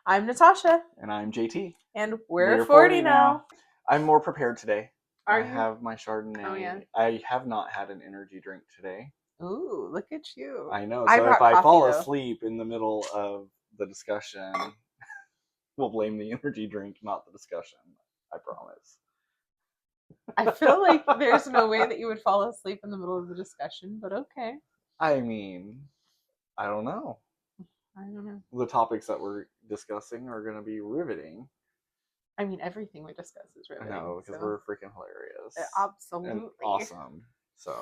I'm Natasha. And I'm JT. And we're 40 now. I'm more prepared today. Are I you? have my Chardonnay. Oh, yeah. I have not had an energy drink today. Ooh, look at you. I know. I So brought if I coffee, fall though. asleep in the middle of the discussion, we'll blame the energy drink, not the discussion. I promise. I feel like there's no way that you would fall asleep in the middle of the discussion, but okay. I mean, I don't know. I don't know. The topics that we're discussing are going to be riveting. I mean, everything we discuss is riveting. I know, because we're freaking hilarious. Absolutely. And awesome. So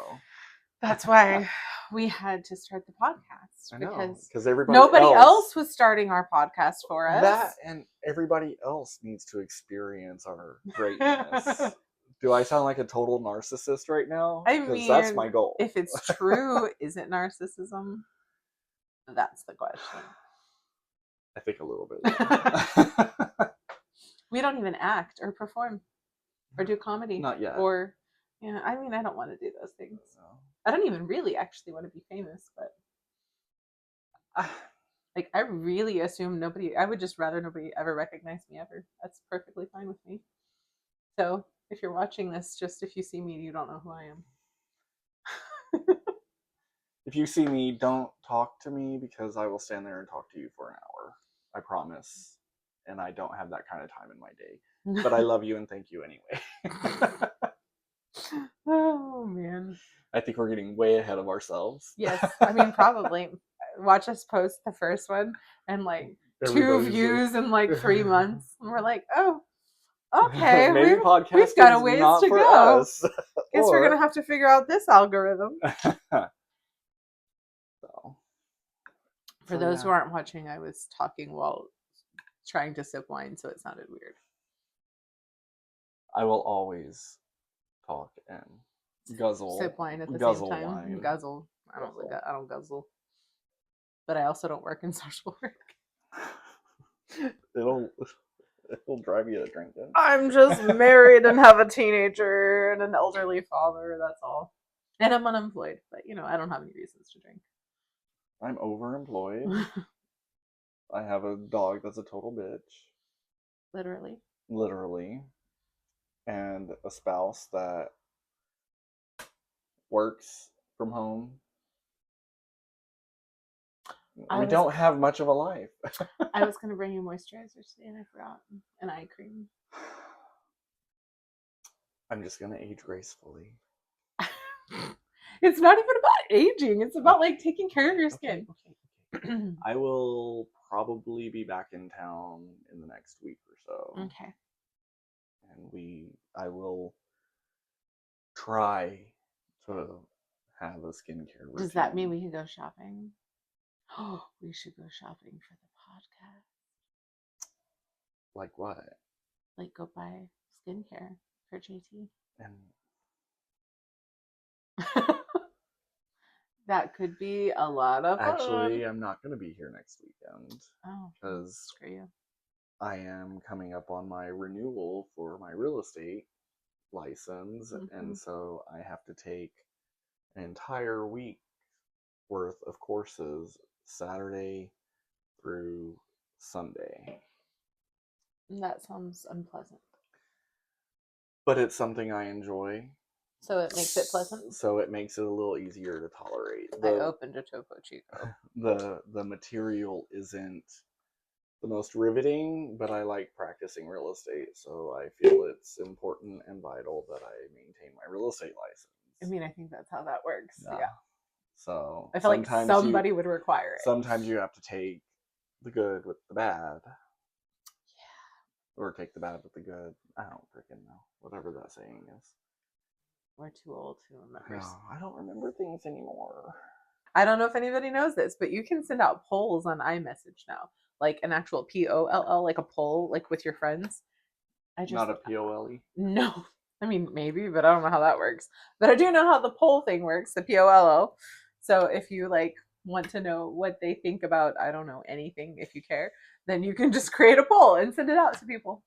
that's why we had to start the podcast. I know, because nobody else was starting our podcast for us. That and everybody else needs to experience our greatness. Do I sound like a total narcissist right now? I mean, that's my goal. If it's true, is it narcissism? That's the question. I think a little bit. We don't even act or perform or do comedy. Not yet. Or, yeah, I mean, I don't want to do those things. No. I don't even really actually want to be famous, but like, I really assume I would just rather nobody ever recognize me ever. That's perfectly fine with me. So if you're watching this, just if you see me, you don't know who I am. If you see me, don't talk to me because I will stand there and talk to you for an hour. I promise. And I don't have that kind of time in my day. But I love you and thank you anyway. Oh, man. I think we're getting way ahead of ourselves. Yes. I mean, probably. Watch us post the first one and like Everybody's 2 views in like 3 months. And we're like, oh, okay. Maybe we've got a ways to go. Us. Guess we're going to have to figure out this algorithm. For those who aren't watching, I was talking while trying to sip wine, so it sounded weird. I will always talk and guzzle. Sip wine at the same time. Wine. Guzzle. I don't guzzle. But I also don't work in social work. It'll drive you to drink it. I'm just married and have a teenager and an elderly father, that's all. And I'm unemployed, but I don't have any reasons to drink. I'm overemployed. I have a dog that's a total bitch. Literally. And a spouse that works from home. We don't have much of a life. I was going to bring you moisturizers today and I forgot. And eye cream. I'm just going to age gracefully. It's not even about aging. It's about like taking care of your skin. Okay. I will probably be back in town in the next week or so. Okay. And I will try to have a skincare routine. Does that mean we can go shopping? Oh, we should go shopping for the podcast. Like what? Like go buy skincare for JT. And that could be a lot of fun. Actually, I'm not going to be here next weekend. Oh, because screw you. I am coming up on my renewal for my real estate license, and so I have to take an entire week worth of courses Saturday through Sunday. That sounds unpleasant. But it's something I enjoy. So it makes it pleasant? So it makes it a little easier to tolerate. I opened a Topo Chico. The material isn't the most riveting, but I like practicing real estate, so I feel it's important and vital that I maintain my real estate license. I mean, I think that's how that works. Yeah. So I feel like somebody would require it. Sometimes you have to take the good with the bad. Yeah. Or take the bad with the good. I don't freaking know. Whatever that saying is. We're too old to remember. No, I don't remember things anymore. I don't know if anybody knows this, but you can send out polls on iMessage now. Like an actual POLL, like a poll, like with your friends. Not a POLE? No. I mean, maybe, but I don't know how that works. But I do know how the poll thing works, the POLO. So if you want to know what they think about, I don't know, anything, if you care, then you can just create a poll and send it out to people.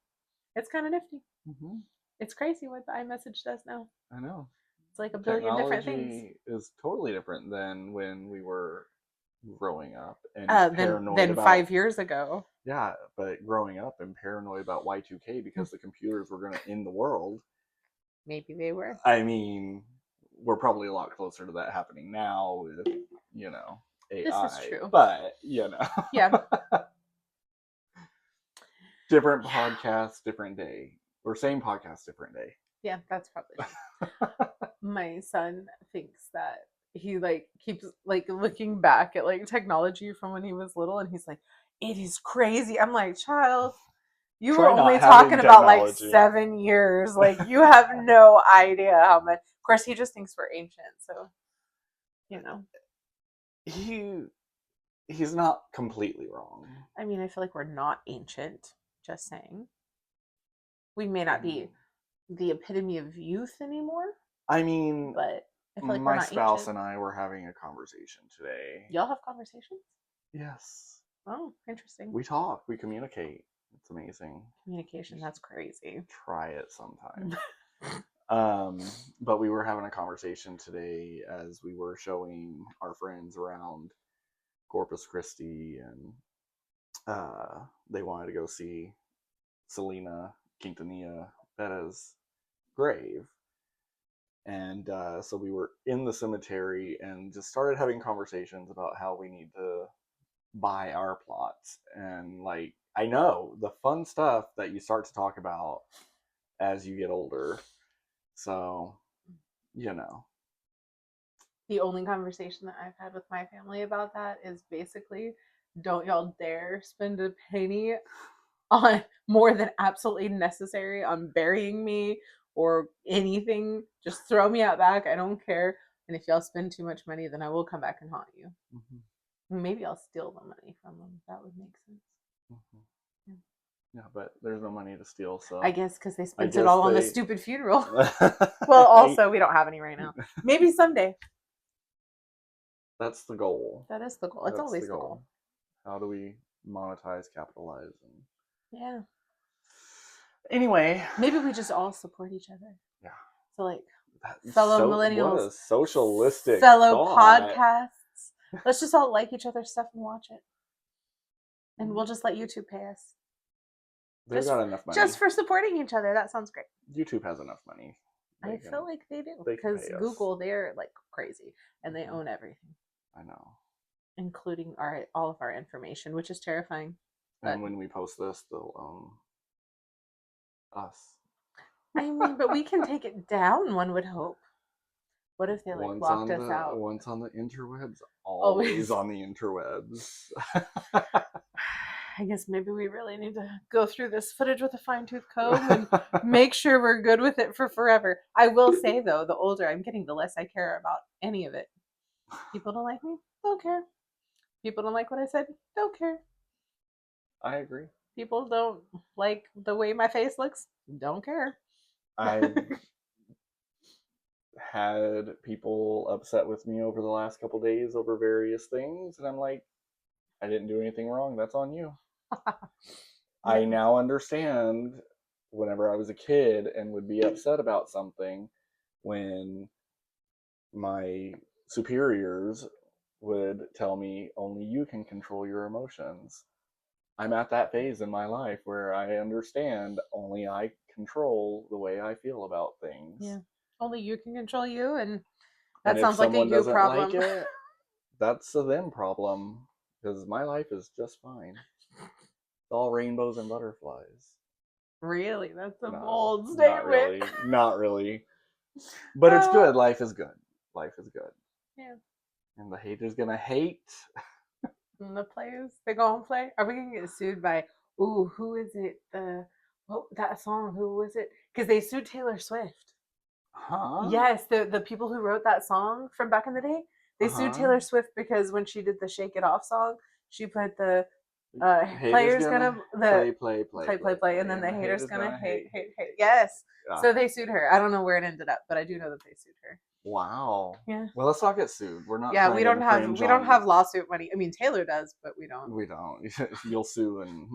It's kind of nifty. Mm-hmm. It's crazy what the iMessage does now. I know. It's like a billion different things. Technology is totally different than when we were growing up and than paranoid about 5 years ago. yeah, but growing up and paranoid about Y2K because the computers were going to end the world. Maybe they were. I mean, we're probably a lot closer to that happening now with, you know, AI. This is true. But, you know. Yeah. Different podcast, different day. Or same podcast, different day. Yeah, that's probably true. My son thinks that he like keeps like looking back at like technology from when he was little, and he's like, it is crazy. I'm like, child, you Try were not only having talking about like technology. 7 years. Like, you have no idea how much. Of course, he just thinks we're ancient, so you know. He's not completely wrong. I mean, I feel like we're not ancient. Just saying, we may not be the epitome of youth anymore. I mean, but I feel like my we're not spouse ancient. and I were having a conversation today. Y'all have conversations? Yes. Oh, interesting. We talk. We communicate. It's amazing. Communication, that's crazy. Try it sometime. But we were having a conversation today as we were showing our friends around Corpus Christi, and they wanted to go see Selena Quintanilla Betta's grave. And so we were in the cemetery and just started having conversations about how we need to buy our plots. And like, I know the fun stuff that you start to talk about as you get older. So, you know. The only conversation that I've had with my family about that is basically, don't y'all dare spend a penny on more than absolutely necessary on burying me or anything. Just throw me out back. I don't care. And if y'all spend too much money, then I will come back and haunt you. Mm-hmm. Maybe I'll steal the money from them. That would make sense. Mm-hmm. Yeah, but there's no money to steal, so I guess because they spent it all on the stupid funeral. Well, also, we don't have any right now. Maybe someday. That's the goal. That is the goal. It's always the goal. How do we monetize, capitalize, and yeah. Anyway, maybe we just all support each other. Yeah. So like fellow millennials, what a socialistic fellow thought. podcasts. Let's just all like each other's stuff and watch it, and we'll just let YouTube pay us. They've got enough money just for supporting each other. That sounds great. YouTube has enough money. I feel like they do because Google, they're like crazy and they own everything. I know, including all of our information, which is terrifying. And when we post this, they'll own us. I mean, but we can take it down. One would hope. What if they like locked us out? Once on the interwebs, always on the interwebs. I guess maybe we really need to go through this footage with a fine-tooth comb and make sure we're good with it for forever. I will say, though, the older I'm getting, the less I care about any of it. People don't like me? Don't care. People don't like what I said? Don't care. I agree. People don't like the way my face looks? Don't care. I've had people upset with me over the last couple days over various things, and I'm like, I didn't do anything wrong. That's on you. I now understand whenever I was a kid and would be upset about something when my superiors would tell me only you can control your emotions. I'm at that phase in my life where I understand only I control the way I feel about things. Yeah. Only you can control you, and that sounds like a you problem. Like it, that's a them problem. Because my life is just fine. It's all rainbows and butterflies. Really? That's a bold statement. Not really. But it's good. Life is good. Life is good. Yeah. And the haters gonna hate. And the players, they go and play. Are we gonna get sued by, who is it? That song, who was it? Because they sued Taylor Swift. Huh? Yes, the people who wrote that song from back in the day. They sued Taylor Swift because when she did the Shake It Off song, she put the players gonna play, and then the haters gonna hate. Yes. Yeah. So they sued her. I don't know where it ended up, but I do know that they sued her. Wow. Yeah. Well, let's not get sued. We're not. Yeah, we don't have lawsuit money. I mean, Taylor does, but we don't. We don't. You'll sue, and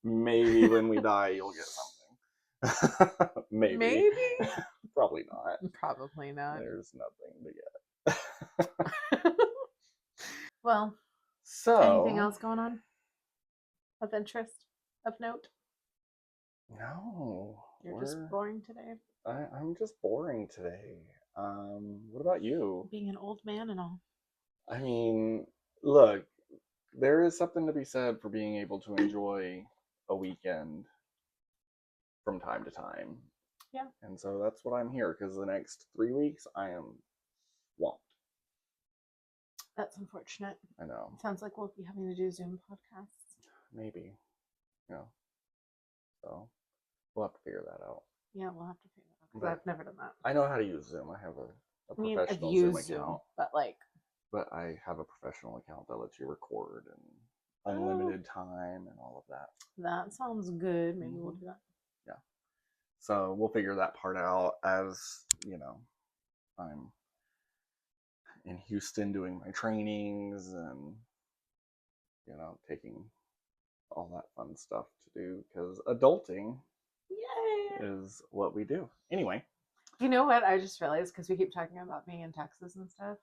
maybe when we die, you'll get something. Maybe. Probably not. Probably not. There's nothing to get. Well, anything So, else going on of interest, of note? no, You're just boring today. I'm just boring today. What about you? Being an old man and all. I mean, look, there is something to be said for being able to enjoy a weekend from time to time. Yeah. And so that's what I'm here, because the next 3 weeks I am swamped. That's unfortunate. I know. Sounds like we'll be having to do Zoom podcasts. Maybe. So we'll have to figure that out. Yeah, we'll have to figure that out because I've never done that. I know how to use Zoom. I have a professional I've Zoom used account. Zoom, But I have a professional account that lets you record and unlimited time and all of that. That sounds good. Maybe we'll do that. Yeah. So we'll figure that part out as, I'm in Houston doing my trainings and, taking all that fun stuff to do, because adulting is what we do. Anyway. You know what? I just realized, because we keep talking about being in Texas and stuff,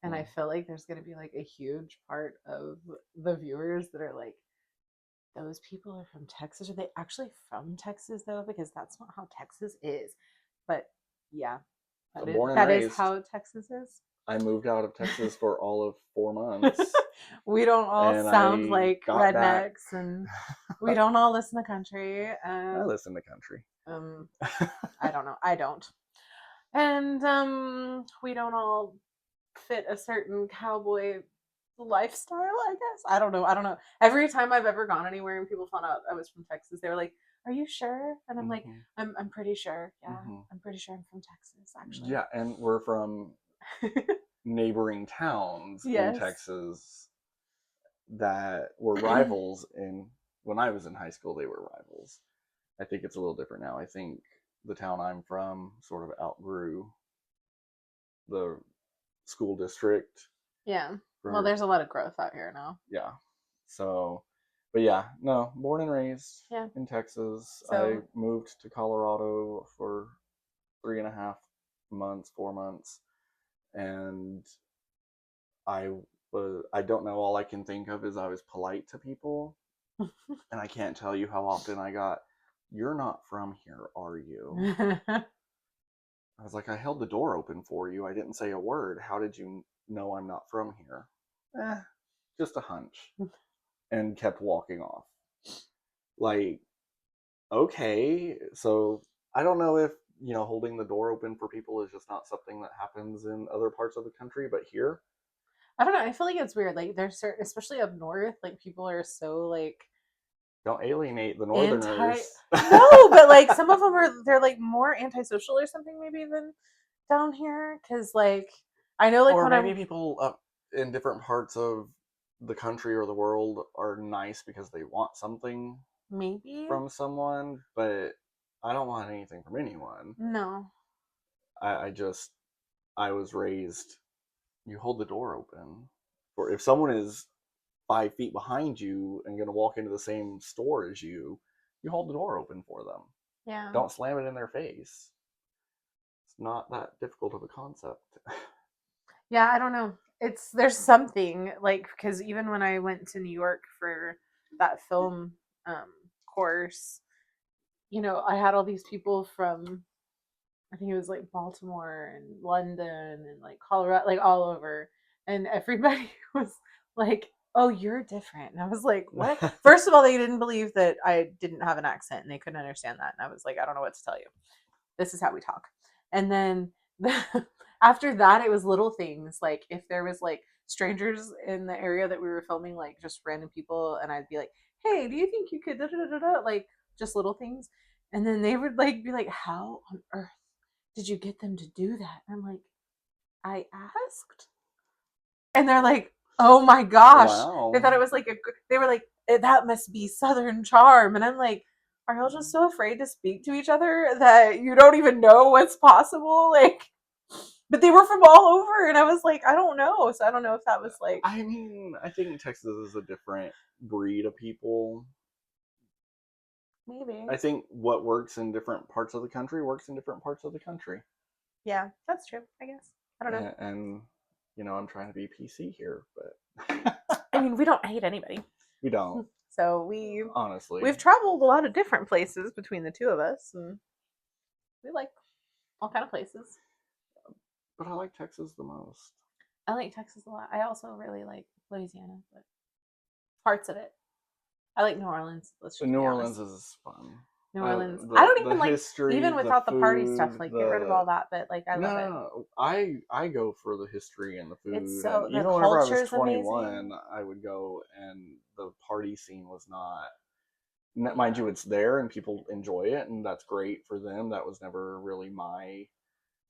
and I feel like there's going to be like a huge part of the viewers that are like, those people are from Texas. Are they actually from Texas though? Because that's not how Texas is. But yeah, that is how Texas is. I moved out of Texas for all of 4 months. We don't all sound like rednecks, and we don't all listen to country. I listen to country. I don't know. I don't. And we don't all fit a certain cowboy lifestyle, I guess. I don't know. Every time I've ever gone anywhere and people found out I was from Texas, they were like, "Are you sure?" And I'm like, I'm pretty sure. Yeah, I'm pretty sure I'm from Texas, actually. Yeah, and we're from neighboring towns in Texas that were rivals. When I was in high school, they were rivals. I think it's a little different now. I think the town I'm from sort of outgrew the school district. Yeah. Well, there's a lot of growth out here now. Yeah. So, but yeah, no, born and raised in Texas. I moved to Colorado for 3.5 months, 4 months, and I don't know, all I can think of is I was polite to people. And I can't tell you how often I got, "You're not from here, are you?" I was like, "I held the door open for you. I didn't say a word. How did you know I'm not from here?" Just a hunch. And kept walking off. Like, okay, so I don't know if, holding the door open for people is just not something that happens in other parts of the country, but here, I don't know. I feel like it's weird. Like, there's certain, especially up north, like people are so like, don't alienate the northerners. No, but like some of them they're like more antisocial or something maybe than down here. Because like I know, like, or maybe people up in different parts of the country or the world are nice because they want something maybe from someone, but I don't want anything from anyone. No. I was raised, you hold the door open. Or if someone is 5 feet behind you and going to walk into the same store as you, you hold the door open for them. Yeah. Don't slam it in their face. It's not that difficult of a concept. Yeah, I don't know. There's something like, because even when I went to New York for that film course, I had all these people from, I think it was like Baltimore and London and like Colorado, like all over, and everybody was like, "Oh, you're different," and I was like, "What?" First of all, they didn't believe that I didn't have an accent, and they couldn't understand that, and I was like, "I don't know what to tell you. This is how we talk." And then after that, it was little things, like if there was like strangers in the area that we were filming, like just random people, and I'd be like, "Hey, do you think you could da da da da?" Like just little things, and then they would like be like, "How on earth did you get them to do that?" And I'm like, "I asked." And they're like, "Oh my gosh." Wow. They thought it was like they were like, "That must be Southern charm." And I'm like, are y'all just so afraid to speak to each other that you don't even know what's possible? Like, but they were from all over, and I was like, I don't know. So I don't know if that was like, I mean, I think Texas is a different breed of people. Maybe. I think what works in different parts of the country works in different parts of the country. Yeah, that's true, I guess. I don't know. And I'm trying to be PC here, but I mean, we don't hate anybody. We don't. So honestly, we've traveled a lot of different places between the two of us, and we like all kind of places. But I like Texas the most. I like Texas a lot. I also really like Louisiana, but parts of it. I like New Orleans. Let's just New be Orleans honest. is fun. New Orleans. I The don't even like history, even the without the party stuff. food, Like get rid of all that, but like I love it. No, I go for the history and the It's food, so and the even whenever I was culture is 21, amazing. I would go, and the party scene was not. Mind you, it's there and people enjoy it, and that's great for them. That was never really my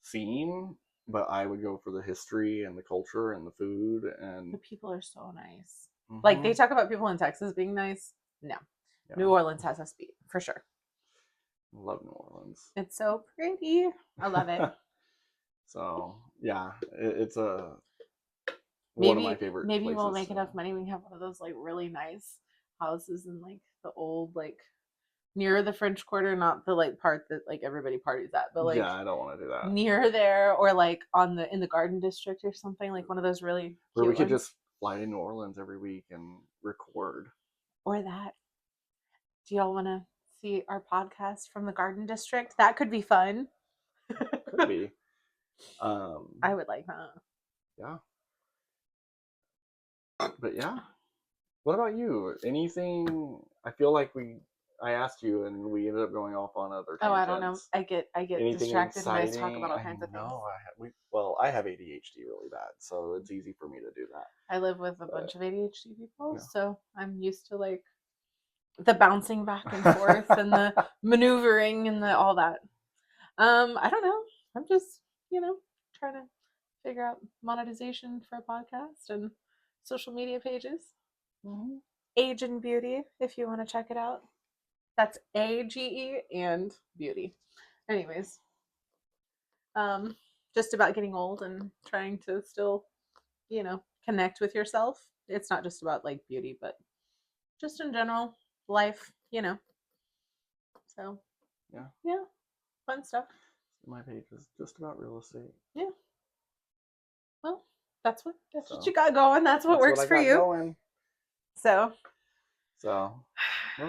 scene, but I would go for the history and the culture and the food, and The people are so nice. Like they talk about people in Texas being nice. No, yeah. New Orleans has us beat for sure. Love New Orleans. It's so pretty. I love it. So yeah, it's a one of my Maybe favorite maybe we'll places. make enough money. We can have one of those like really nice houses in like the old like near the French Quarter, not the like part that like everybody parties at, but like yeah, I don't want to do that. near there or like on the in the Garden District or something, like one of those really where we cute could ones. just fly to New Orleans every week and record. Or that. Do y'all want to see our podcast from the Garden District? That could be fun. Could be. I would like that. Yeah. But yeah. What about you? Anything? I feel like I asked you and we ended up going off on other tangents. Oh, I don't know. I get Anything distracted exciting? and I talk about all kinds of things. No, I have ADHD really bad, so it's easy for me to do that. I live with a bunch of ADHD people, so I'm used to like the bouncing back and forth and the maneuvering and the all that. I don't know. I'm just, trying to figure out monetization for a podcast and social media pages. Mm-hmm. Age and Beauty, if you want to check it out. That's AGE and Beauty. Anyways, just about getting old and trying to still, connect with yourself. It's not just about like beauty, but just in general, life, So, yeah, fun stuff. My page is just about real estate. Yeah. Well, that's what you got going. That's what works for you. Going. So, well,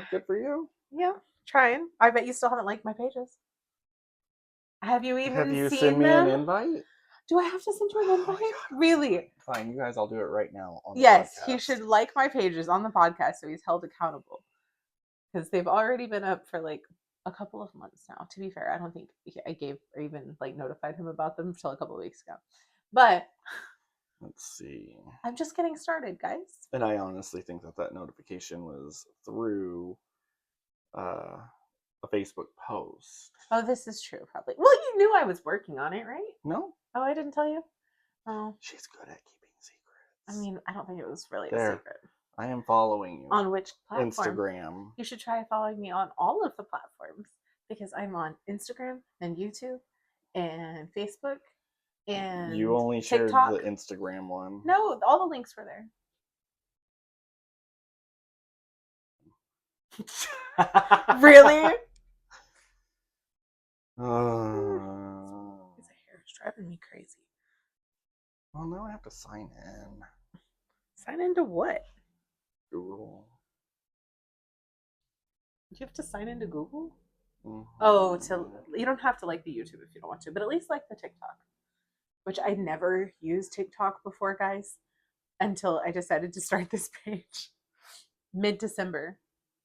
good for you. Yeah, trying. I bet you still haven't liked my pages. Have you even seen sent me them? an invite? Do I have to send you an invite? Really? Fine, you guys, I'll do it right now on the Yes, podcast. he should like my pages on the podcast so he's held accountable. Because they've already been up for like a couple of months now. To be fair, I don't think I gave or even like notified him about them until a couple of weeks ago. But let's see. I'm just getting started, guys. And I honestly think that notification was through a Facebook post. Oh, this is true, probably. Well, you knew I was working on it, right? No. Oh, I didn't tell you? Oh. She's good at keeping secrets. I mean, I don't think it was really a secret. I am following you. On which platform? Instagram. You should try following me on all of the platforms because I'm on Instagram and YouTube and Facebook and you only shared TikTok. The Instagram one. No, all the links were there. Really? His hair is driving me crazy. Well, now I have to sign in. Sign into what? Google. You have to sign into Google? Mm-hmm. Oh, you don't have to like the YouTube if you don't want to, but at least like the TikTok. Which I never used TikTok before, guys, until I decided to start this page mid-December.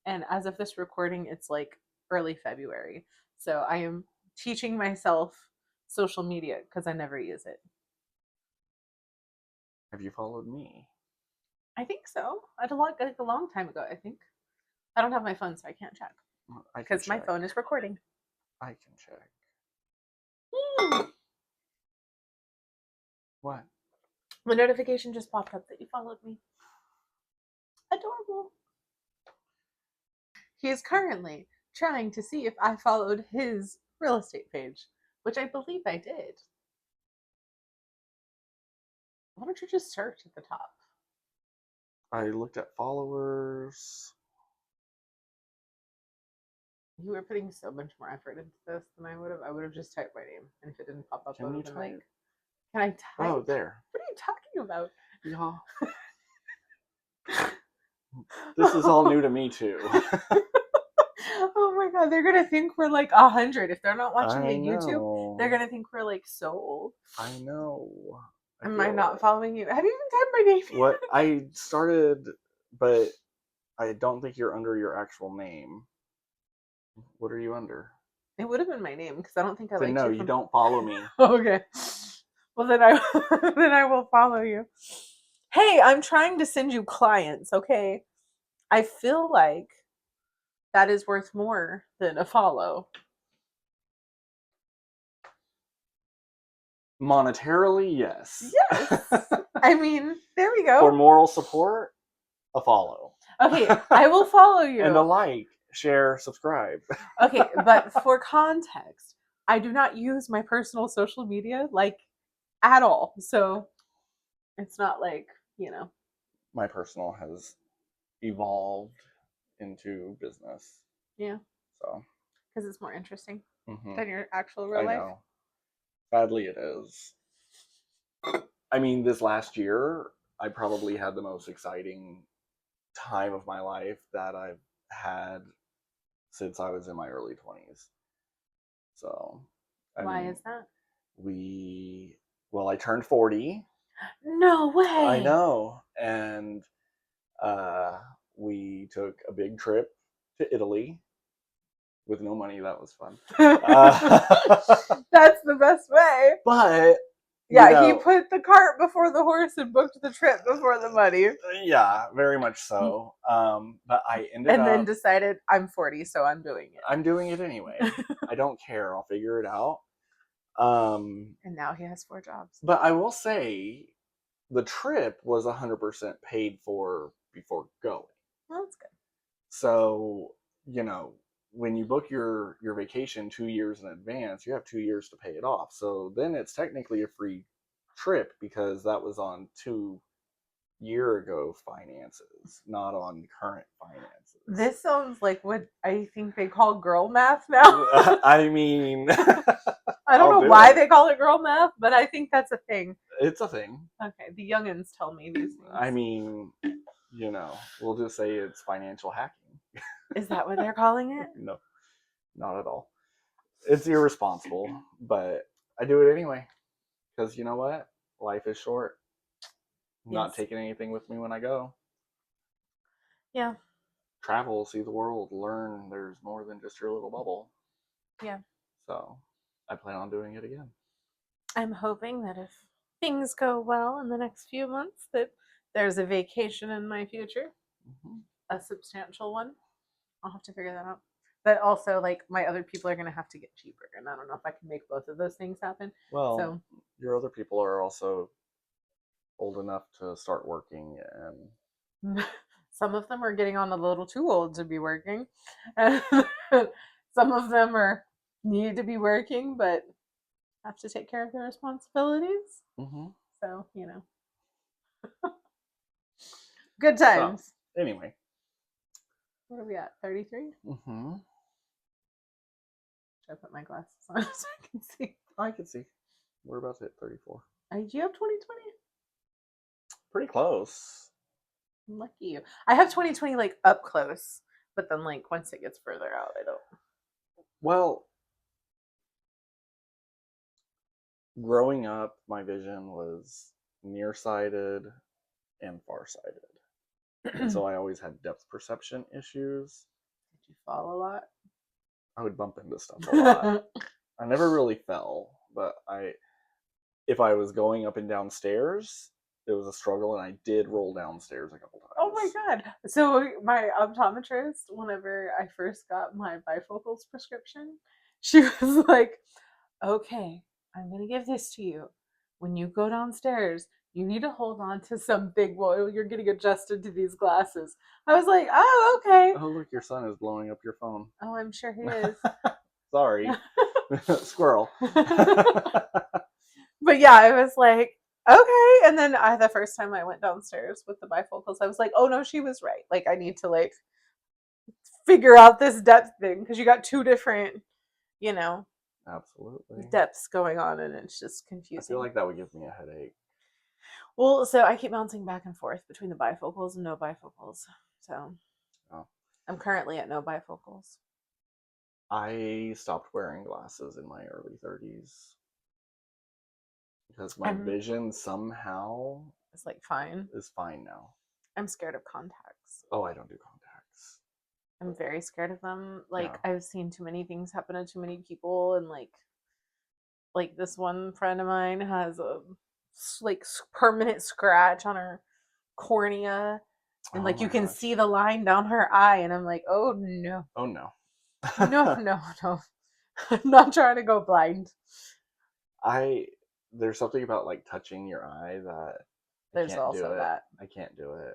And as of this recording, it's like early February. So I am teaching myself social media because I never use it. Have you followed me? I think so. Like a long time ago, I think. I don't have my phone, so I can't check. Because my phone is recording. I can check. What? The notification just popped up that you followed me. Adorable. He is currently trying to see if I followed his real estate page, which I believe I did. Why don't you just search at the top? I looked at followers. You were putting so much more effort into this than I would have. I would have just typed my name, and if it didn't pop up, I would have been like, "Can I type?" Oh, there. What are you talking about? Yeah. This is all new to me too. Oh my god, they're gonna think we're like 100. If they're not watching the I YouTube, they're know. gonna think we're like so old. I know. I Am I feel not it. following you? Have you even typed my name? What I started, but I don't think you're under your actual name. What are you under? It would have been my name because I don't think I Then liked no, you you from. don't follow me. Okay. Well, then I then I will follow you. Hey, I'm trying to send you clients. Okay, I feel like that is worth more than a follow. Monetarily, yes. Yes. I mean, there we For go. moral support, a follow. Okay, I will follow And a you. like, share, subscribe. Okay, but for context, I do not use my personal social media like at all. So it's not like, you know. My personal has evolved into business. Yeah, So, because it's more interesting mhm, than your actual real I life. know. Sadly, it is. I mean, this last year, I probably had the most exciting time of my life that I've had since I was in my early 20s. So, I Why mean, is that? well, I turned 40. No I way. know. And uh, we took a big trip to Italy with no money. That was fun. That's the best way. But, you Yeah, he know, put the cart before the horse and booked the trip before the money. yeah, very much so. But I ended And then up, decided I'm 40, so I'm doing I'm doing it anyway. it. I don't care. I'll figure it out. Um, And now he has 4 jobs. but I will say the trip was 100% paid for before going. Well, that's good. So, you know, when you book your vacation 2 years in advance, you have 2 years to pay it off. So then it's technically a free trip because that was on 2 year ago finances, not on current finances. This sounds like what I think they call girl math now. I mean, I don't I'll know do why it. they call it girl math, but I think that's a thing. It's a thing. Okay, the youngins tell me these things. I mean, we'll just say it's financial hacking. Is that what they're calling it? No, not at all. It's irresponsible, but I do it anyway. Because you know what? Life is short. I'm not Yes. taking anything with me when I go. Yeah. Travel, see the world, learn there's more than just your little bubble. Yeah. So I plan on doing it again. I'm hoping that if things go well in the next few months, that there's a vacation in my future, a substantial one. I'll have to figure that out. But also, like, my other people are going to have to get cheaper, and I don't know if I can make both of those things happen. Well, So, your other people are also old enough to start working, and some of them are getting on a little too old to be working. Some of them are need to be working, but have to take care of their responsibilities. So, good so times. anyway. What are we at? 33? Should I put my glasses on so I can see? I can see. We're about to hit 34. Do you have 2020? Pretty close. Lucky you. I have 2020 like up close, but then like once it gets further out, I don't. Well, growing up, my vision was nearsighted and farsighted. And so I always had depth perception issues. Did you fall a lot? I would bump into stuff a lot. I never really fell, but if I was going up and down stairs, it was a struggle, and I did roll downstairs a couple times. Oh my god! So my optometrist, whenever I first got my bifocals prescription, she was like, "Okay, I'm gonna give this to you. When you go downstairs, you need to hold on to something while you're getting adjusted to these glasses." I was like, "Oh, okay." Oh, look, your son is blowing up your phone. Oh, I'm sure he is. Sorry. Squirrel. But yeah, I was like, okay. And then the first time I went downstairs with the bifocals, I was like, oh no, she was right. Like, I need to like figure out this depth thing because you got two different, you know, Absolutely. depths going on, and it's just I confusing. feel like that would give me a headache. Well, so I keep bouncing back and forth between the bifocals and no bifocals. So Oh. I'm currently at no bifocals. I stopped wearing glasses in my early 30s because my I'm vision somehow It's like fine. is fine now. I'm scared of contacts. Oh, I don't do contacts. I'm very scared of them. Yeah. Like I've seen too many things happen to too many people, and like this one friend of mine has a like permanent scratch on her cornea, and Oh like you my can gosh. see the line down her eye, and I'm like, oh no, Oh no. no, no, no. I'm not trying to go blind. There's something about like touching your eye that I There's can't do also it. that. I can't do it.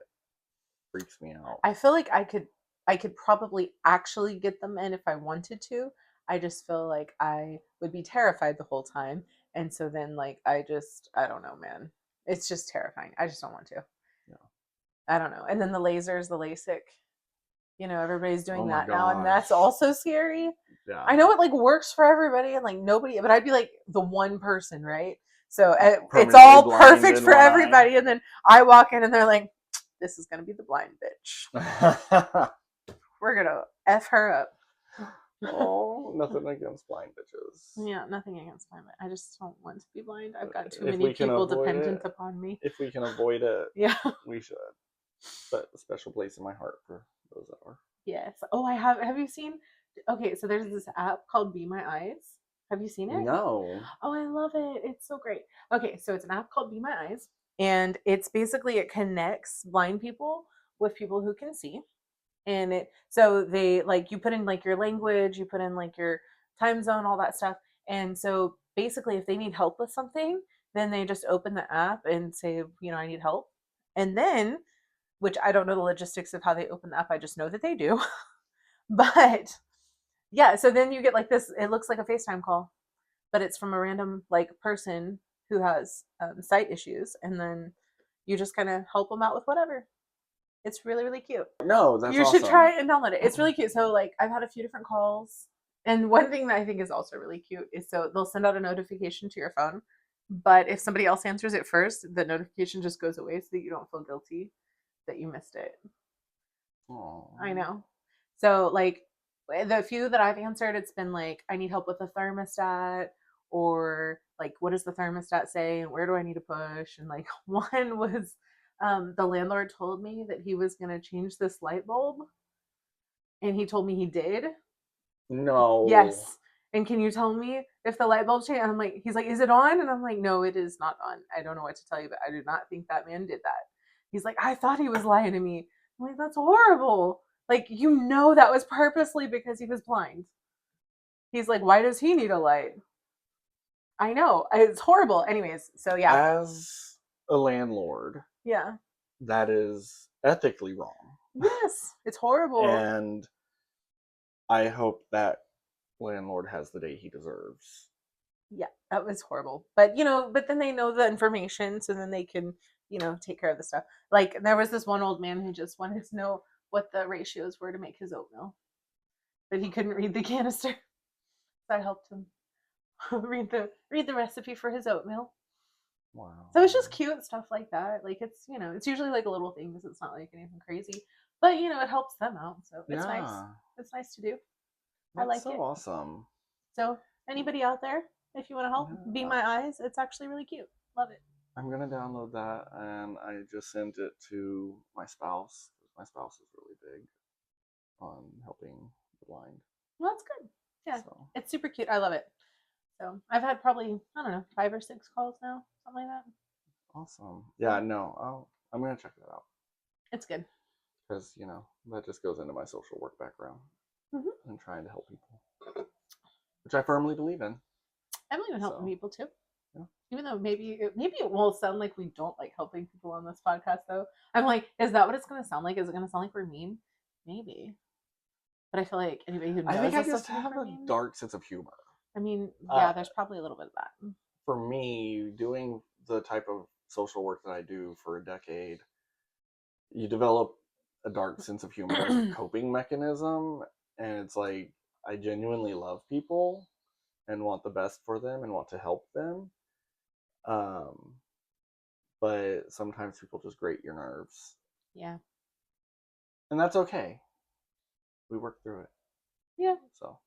Freaks me out. I feel like I could probably actually get them in if I wanted to. I just feel like I would be terrified the whole time. And so then like I don't know, man. It's just terrifying. I just don't want to. Yeah. I don't know. And then the lasers, the LASIK, everybody's Oh doing my that now, and gosh. that's also scary. Yeah. I know it like works for everybody and like nobody, but I'd be like the one person, right? So it's Permanently all blind perfect in for one eye. everybody, and then I walk in and they're like, "This is gonna be the blind bitch. We're gonna f her up." Oh, nothing against blind bitches. Yeah, nothing against blind, but I just don't want to be blind. I've got too If many we can people avoid dependent it, upon me. if we can avoid it, Yeah. we should. But a special place in my heart for those that are. Yes. Oh, I have. Have you seen? Okay, so there's this app called Be My Eyes. Have you seen it? No. Oh, I love it. It's so great. Okay, so it's an app called Be My Eyes, and it's basically it connects blind people with people who can see. And so they like you put in like your language, you put in like your time zone, all that stuff. And so basically if they need help with something, then they just open the app and say, I need help. And then, which I don't know the logistics of how they open the app, I just know that they do. But yeah, so then you get like this, it looks like a FaceTime call, but it's from a random like person who has sight issues, and then you just kind of help them out with whatever. It's really, really cute. No, that's You should awesome. try it and download it. It's really cute. So like I've had a few different calls. And one thing that I think is also really cute is so they'll send out a notification to your phone, but if somebody else answers it first, the notification just goes away so that you don't feel guilty that you missed it. Aww. I know. So like the few that I've answered, it's been like I need help with the thermostat, or like what does the thermostat say and where do I need to push? And like one was the landlord told me that he was gonna change this light bulb, and he told me he did. No. Yes. And can you tell me if the light bulb changed? And I'm like, he's like, is it on? And I'm like, no, it is not on. I don't know what to tell you, but I do not think that man did that. He's like, I thought he was lying to me. I'm like, that's horrible. Like, that was purposely because he was blind. He's like, why does he need a light? I know. It's horrible. Anyways, so yeah. As a landlord, Yeah. that is ethically wrong. Yes. It's horrible. And I hope that landlord has the day he deserves. Yeah, that was horrible. But but then they know the information, so then they can, take care of the stuff. Like there was this one old man who just wanted to know what the ratios were to make his oatmeal, but he couldn't read the canister. So I helped him read the recipe for his oatmeal. Wow. So it's just cute stuff like that. Like it's usually like a little things. It's not like anything crazy, but it helps them out. So it's nice. It's nice to do. That's I like so it. awesome. So anybody out there, if you want to help, Be My Eyes. It's actually really cute. Love it. I'm gonna download that, and I just sent it to my spouse. My spouse is really big on helping the blind. Well, that's good. Yeah, so. It's super cute. I love it. So I've had probably, I don't know, 5 or 6 calls now, something like that. Awesome. Yeah, no, I'm gonna check that out. It's good because that just goes into my social work background and trying to help people, which I firmly believe in. I believe in helping people too. Yeah. Even though maybe it will sound like we don't like helping people on this podcast, though. I'm like, is that what it's going to sound like? Is it going to sound like we're mean? Maybe. But I feel like anybody who knows I think I us just have a dark sense of humor. I mean, yeah, there's probably a little bit of that. For me, doing the type of social work that I do for a decade, you develop a dark sense of humor as a coping mechanism, and it's like I genuinely love people and want the best for them and want to help them. but sometimes people just grate your nerves. Yeah. And that's okay. We work through it. Yeah. So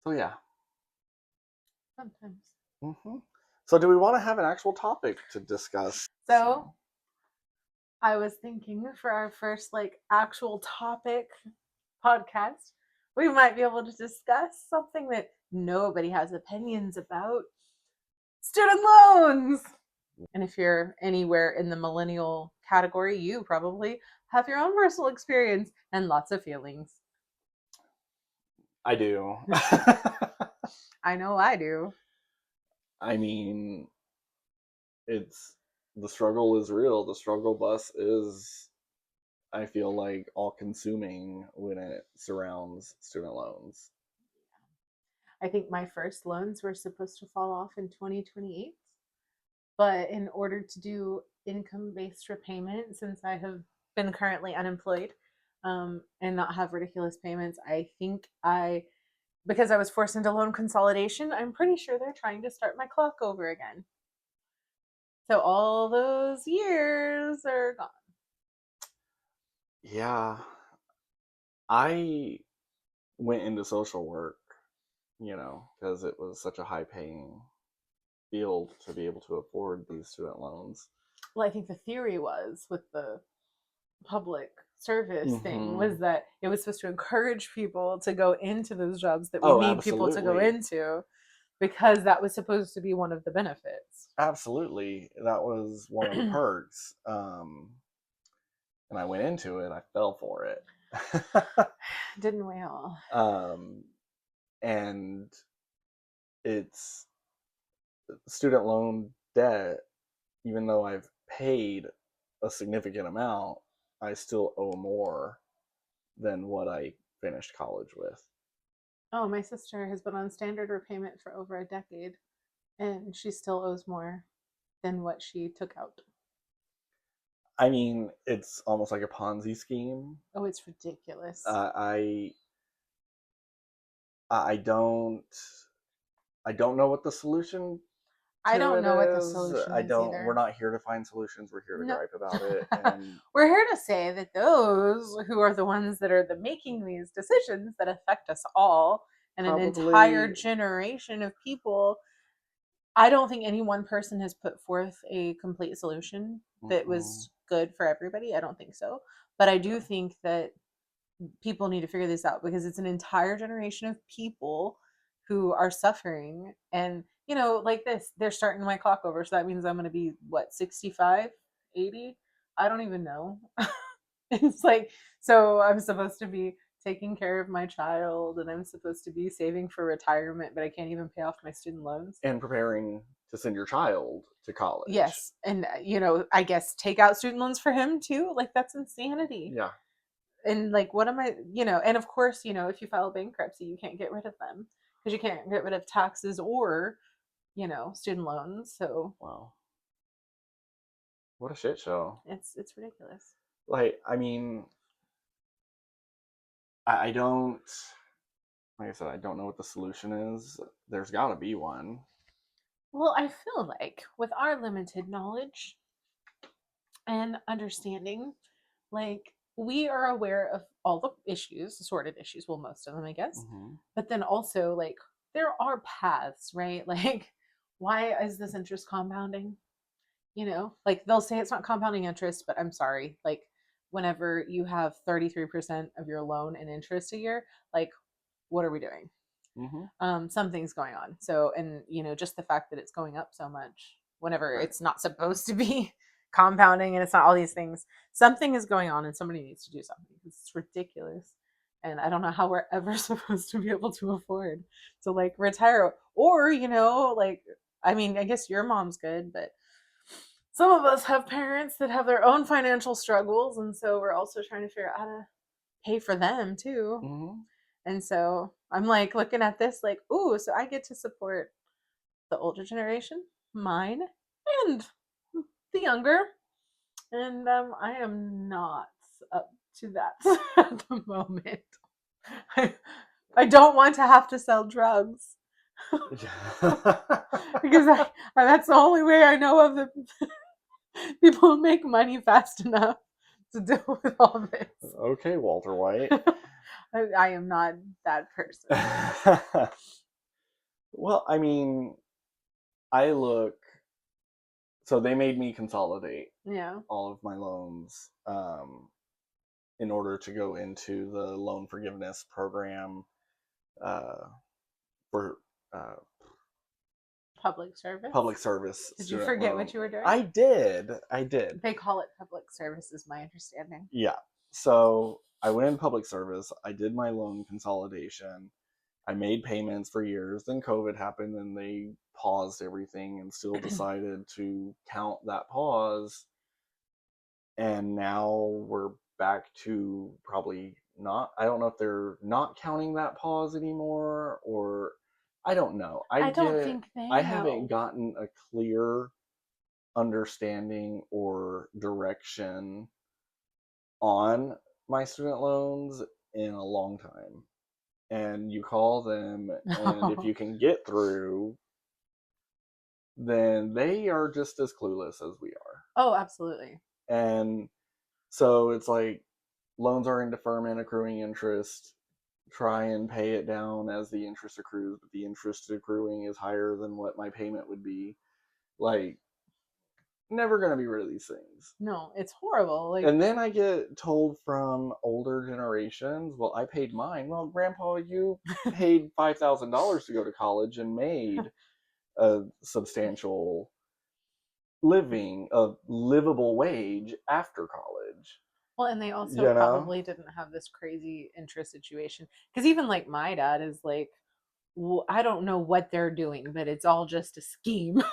yeah. Sometimes. Mm-hmm. So do we want to have an actual topic to discuss? So I was thinking for our first like actual topic podcast, we might be able to discuss something that nobody has opinions about: student loans. And if you're anywhere in the millennial category, you probably have your own personal experience and lots of feelings. I do. I know I do. I mean, the struggle is real. The struggle bus is, I feel like, all consuming when it surrounds student loans. I think my first loans were supposed to fall off in 2028. But in order to do income-based repayment, since I have been currently unemployed and not have ridiculous payments, I think because I was forced into loan consolidation, I'm pretty sure they're trying to start my clock over again. So all those years are gone. Yeah. I went into social work, because it was such a high paying field to be able to afford these student loans. Well, I think the theory was with the public service thing Mm-hmm. was that it was supposed to encourage people to go into those jobs that we need people to go into, because that was supposed to be one of the benefits. Absolutely. That was one of the perks. And I went into it, I fell for it. Didn't we all? And it's student loan debt, even though I've paid a significant amount, I still owe more than what I finished college with. Oh, my sister has been on standard repayment for over a decade, and she still owes more than what she took out. I mean, it's almost like a Ponzi scheme. Oh, it's ridiculous. I don't know what the solution I don't know what the is. solution I is don't. either. We're not here to find solutions. We're here to gripe about it. And we're here to say that those who are the ones that are making these decisions that affect us all and an entire generation of people, I don't think any one person has put forth a complete solution that was good for everybody. I don't think so. But I do think that people need to figure this out, because it's an entire generation of people who are suffering. And, like this, they're starting my clock over. So that means I'm going to be, what, 65, 80? I don't even know. It's like, so I'm supposed to be taking care of my child, and I'm supposed to be saving for retirement, but I can't even pay off my student loans. And preparing to send your child to college. Yes. And, I guess take out student loans for him too. Like, that's insanity. Yeah. And like, what am I, and of course, if you file bankruptcy, you can't get rid of them because you can't get rid of taxes or, student loans. So, wow. What a shit show. It's ridiculous. Like, I mean, I don't, like I said, I don't know what the solution is. There's got to be one. Well, I feel like with our limited knowledge and understanding, like, we are aware of all the issues, assorted issues, well, most of them, I guess. Mm-hmm. But then also, like, there are paths, right? Like, why is this interest compounding? Like, they'll say it's not compounding interest, but I'm sorry. Like, whenever you have 33% of your loan in interest a year, like, what are we doing? Mm-hmm. Something's going on. So, and, just the fact that it's going up so much whenever it's not supposed to be compounding, and it's not all these things, something is going on, and somebody needs to do something. It's ridiculous. And I don't know how we're ever supposed to be able to afford to, like, retire, or, like, I mean, I guess your mom's good, but some of us have parents that have their own financial struggles, and so we're also trying to figure out how to pay for them too. Mm-hmm. And so I'm like looking at this like, ooh, so I get to support the older generation, mine, and the younger. And I am not up to that at the moment. I don't want to have to sell drugs. Because that's the only way I know of the people who make money fast enough to deal with all this. Okay, Walter White. I am not that person. Well, I mean, I look. So they made me consolidate all of my loans in order to go into the loan forgiveness program for public service. Public service. Did you forget what you were doing? I did. They call it public service, is my understanding. Yeah. So I went in public service. I did my loan consolidation. I made payments for years. Then COVID happened and they paused everything and still decided to count that pause. And now we're back to probably not. I don't know if they're not counting that pause anymore, or I don't know. I don't think I haven't gotten a clear understanding or direction on my student loans in a long time. And you call them, and if you can get through, then they are just as clueless as we are. Oh, absolutely. And so it's like, loans are in deferment, accruing interest. Try and pay it down as the interest accrues, but the interest accruing is higher than what my payment would be. Like, never going to be rid of these things. No, it's horrible. And then I get told from older generations, well, I paid mine. Well, Grandpa, you paid $5,000 to go to college and made a substantial living, a livable wage after college. Well, and they also probably didn't have this crazy interest situation. Because even like my dad is like, well, I don't know what they're doing, but it's all just a scheme.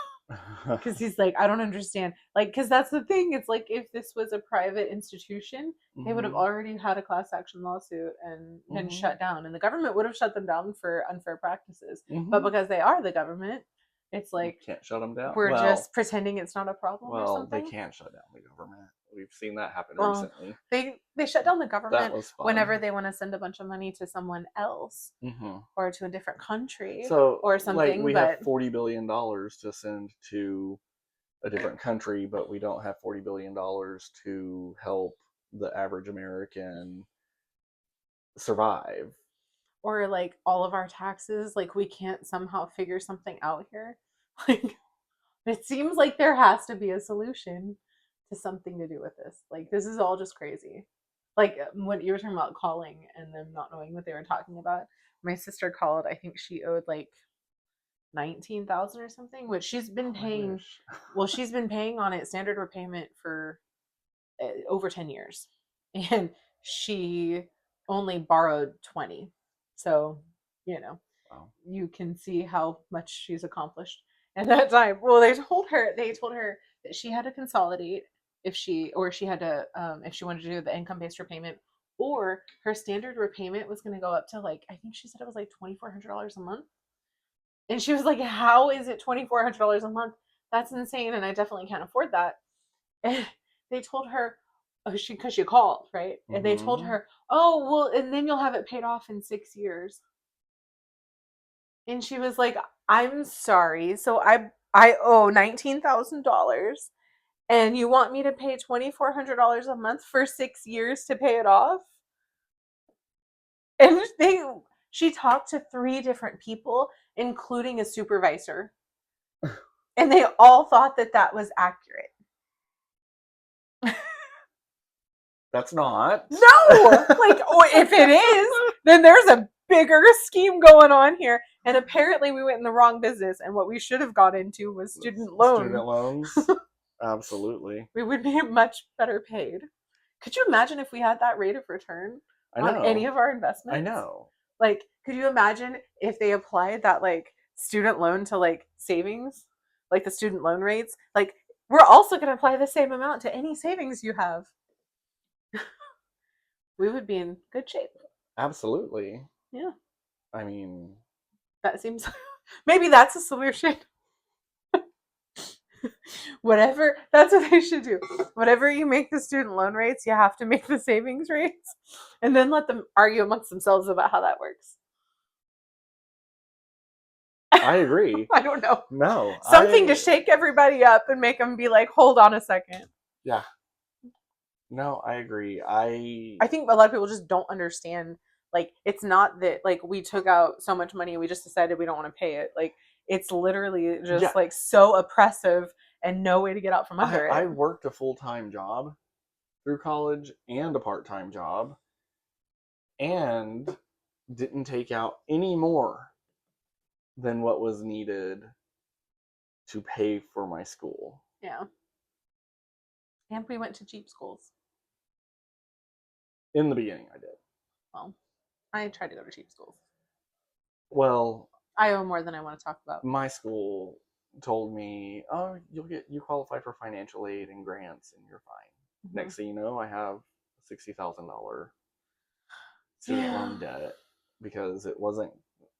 Because he's like, I don't understand. Like, because that's the thing. It's like, if this was a private institution, they would have already had a class action lawsuit and been shut down. And the government would have shut them down for unfair practices. But because they are the government, it's like, you can't shut them down. We're just pretending it's not a problem. Well, or something. They can't shut down the government. We've seen that happen recently. They shut down the government whenever they want to send a bunch of money to someone else or to a different country or something. Like we have $40 billion to send to a different country, but we don't have $40 billion to help the average American survive. Or like all of our taxes, like we can't somehow figure something out here. Like, it seems like there has to be a solution to something to do with this. Like, this is all just crazy. Like, when you were talking about calling and them not knowing what they were talking about, my sister called. I think she owed like $19,000 or something, which she's been paying. Well, she's been paying on it standard repayment for over 10 years, and she only borrowed 20. So, you can see how much she's accomplished at that time. Well, they told her that she had to consolidate if she had to if she wanted to do the income-based repayment, or her standard repayment was going to go up to, like, I think she said it was like $2,400 a month. And she was like, how is it $2,400 a month? That's insane, and I definitely can't afford that. And they told her, because she called, right? And they told her, oh, well, and then you'll have it paid off in 6 years. And she was like, I'm sorry. So I owe $19,000 and you want me to pay $2,400 a month for 6 years to pay it off? And she talked to 3 different people, including a supervisor. And they all thought that was accurate. That's not. No! Like, if it is, then there's a bigger scheme going on here. And apparently we went in the wrong business, and what we should have got into was student loans. Student loans. Absolutely. We would be much better paid. Could you imagine if we had that rate of return on any of our investments? I know. Like, could you imagine if they applied that, like, student loan to, like, savings? Like, the student loan rates? Like, we're also going to apply the same amount to any savings you have. We would be in good shape. Absolutely. Yeah. I mean, that seems maybe that's a solution. Whatever, that's what they should do. Whatever you make the student loan rates, you have to make the savings rates, and then let them argue amongst themselves about how that works. I agree. I don't know. No. Something to shake everybody up and make them be like, hold on a second. Yeah. No, I agree. I think a lot of people just don't understand. Like, it's not that, like, we took out so much money and we just decided we don't want to pay it. Like, it's literally just, like, so oppressive and no way to get out from under I it. worked a full-time job through college and a part-time job and didn't take out any more than what was needed to pay for my school. Yeah. And we went to cheap schools. In the beginning, I did. Well, I tried to go to cheap schools. Well, I owe more than I want to talk about. My school told me, "Oh, you qualify for financial aid and grants, and you're fine." Mm-hmm. Next thing you know, I have $60,000 student loan debt because it wasn't.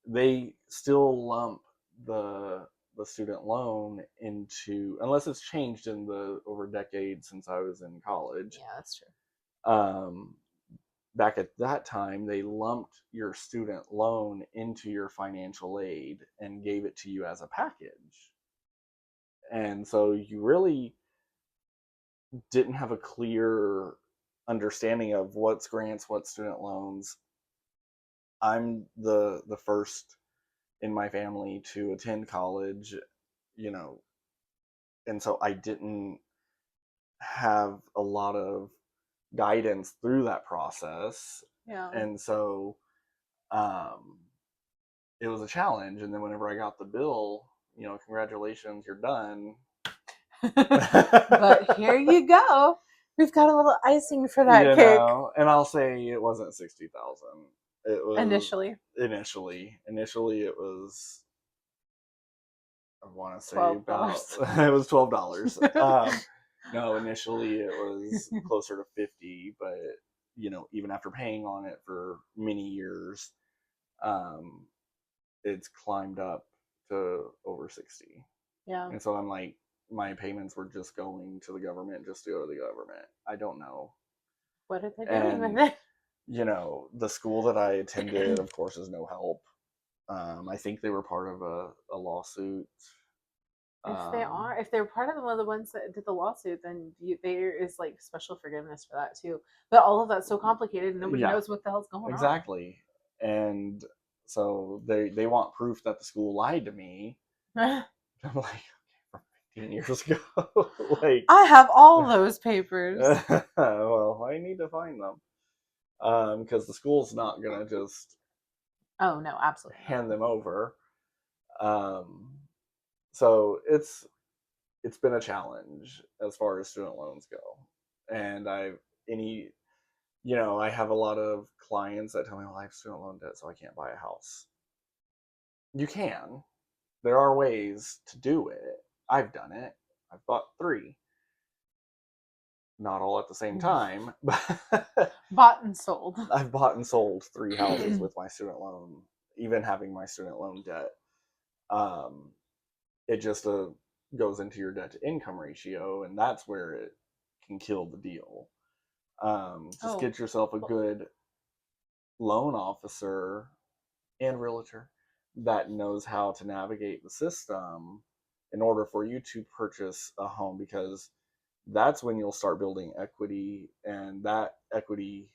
They still lump the student loan into, unless it's changed in the over decades since I was in college. Yeah, that's true. Back at that time, they lumped your student loan into your financial aid and gave it to you as a package. And so you really didn't have a clear understanding of what's grants, what's student loans. I'm the first in my family to attend college, and so I didn't have a lot of guidance through that process. Yeah. And so it was a challenge. And then whenever I got the bill, congratulations, you're done. But here you go. We've got a little icing for that cake. And I'll say it wasn't 60,000. It was initially it was, I want to say $12. about it was $12. No, initially it was closer to 50, but even after paying on it for many years, it's climbed up to over 60. Yeah. And so I'm like, my payments were just going to the government just to go to the government. I don't know. What are they doing with it? The school that I attended, of course, is no help. I think they were part of a lawsuit. If they're part of one of the ones that did the lawsuit, then there is like special forgiveness for that too. But all of that's so complicated, and nobody knows what the hell's going on. Exactly, and so they want proof that the school lied to me. I'm like, from 15 years ago, like I have all those papers. Well, I need to find them because the school's not gonna just. Oh no, absolutely hand them over. So it's been a challenge as far as student loans go, and I have a lot of clients that tell me, "Well, I have student loan debt, so I can't buy a house." You can. There are ways to do it. I've done it. I've bought 3. Not all at the same time, but bought and sold. I've bought and sold 3 houses with my student loan, even having my student loan debt. It just goes into your debt to income ratio, and that's where it can kill the deal. Get yourself a good loan officer and realtor that knows how to navigate the system in order for you to purchase a home, because that's when you'll start building equity, and that equity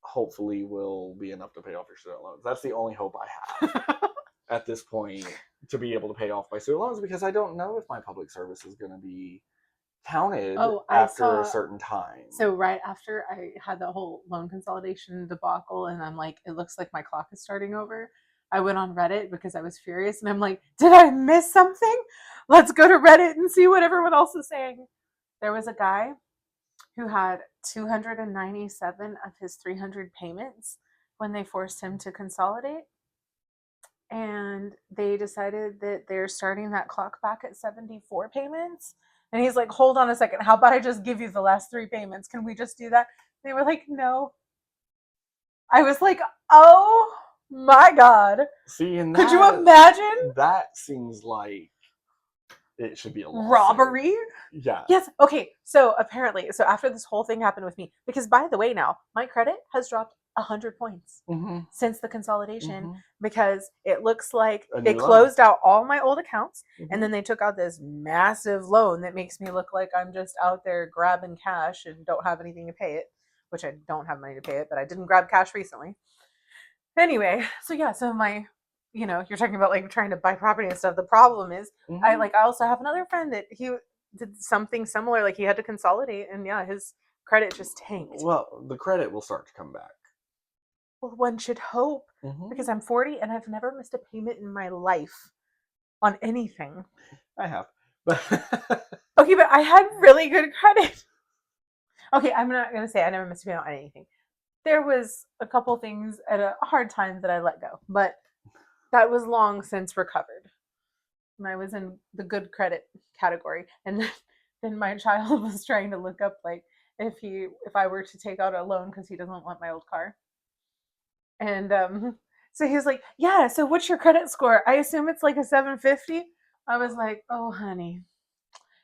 hopefully will be enough to pay off your student loans. That's the only hope I have at this point, to be able to pay off my student loans, because I don't know if my public service is going to be counted after a certain time. So right after I had the whole loan consolidation debacle, and I'm like, it looks like my clock is starting over, I went on Reddit because I was furious, and I'm like, did I miss something? Let's go to Reddit and see what everyone else is saying. There was a guy who had 297 of his 300 payments when they forced him to consolidate. And they decided that they're starting that clock back at 74 payments. And he's like, hold on a second. How about I just give you the last 3 payments? Can we just do that? They were like, no. I was like, oh my God. See, and could you imagine? That seems like it should be a lawsuit. Robbery? Yeah. Yes. Okay. So apparently, after this whole thing happened with me, because by the way, now my credit has dropped 100 points Mm-hmm. since the consolidation Mm-hmm. because it looks like A they new closed out all my old accounts Mm-hmm. and then they took out this massive loan that makes me look like I'm just out there grabbing cash and don't have anything to pay it, which I don't have money to pay it, but I didn't grab cash recently. Anyway, so yeah, so my, you're talking about like trying to buy property and stuff. The problem is, Mm-hmm. I also have another friend that he did something similar. Like he had to consolidate, and yeah, his credit just tanked. Well, the credit will start to come back. Well, one should hope Mm-hmm. because I'm 40 and I've never missed a payment in my life on anything. I have, but Okay, but I had really good credit. Okay, I'm not gonna say I never missed a payment on anything. There was a couple things at a hard time that I let go, but that was long since recovered. And I was in the good credit category, and then my child was trying to look up like if I were to take out a loan because he doesn't want my old car, and so he was like, "Yeah, so what's your credit score? I assume it's like a 750." I was like, "Oh, honey,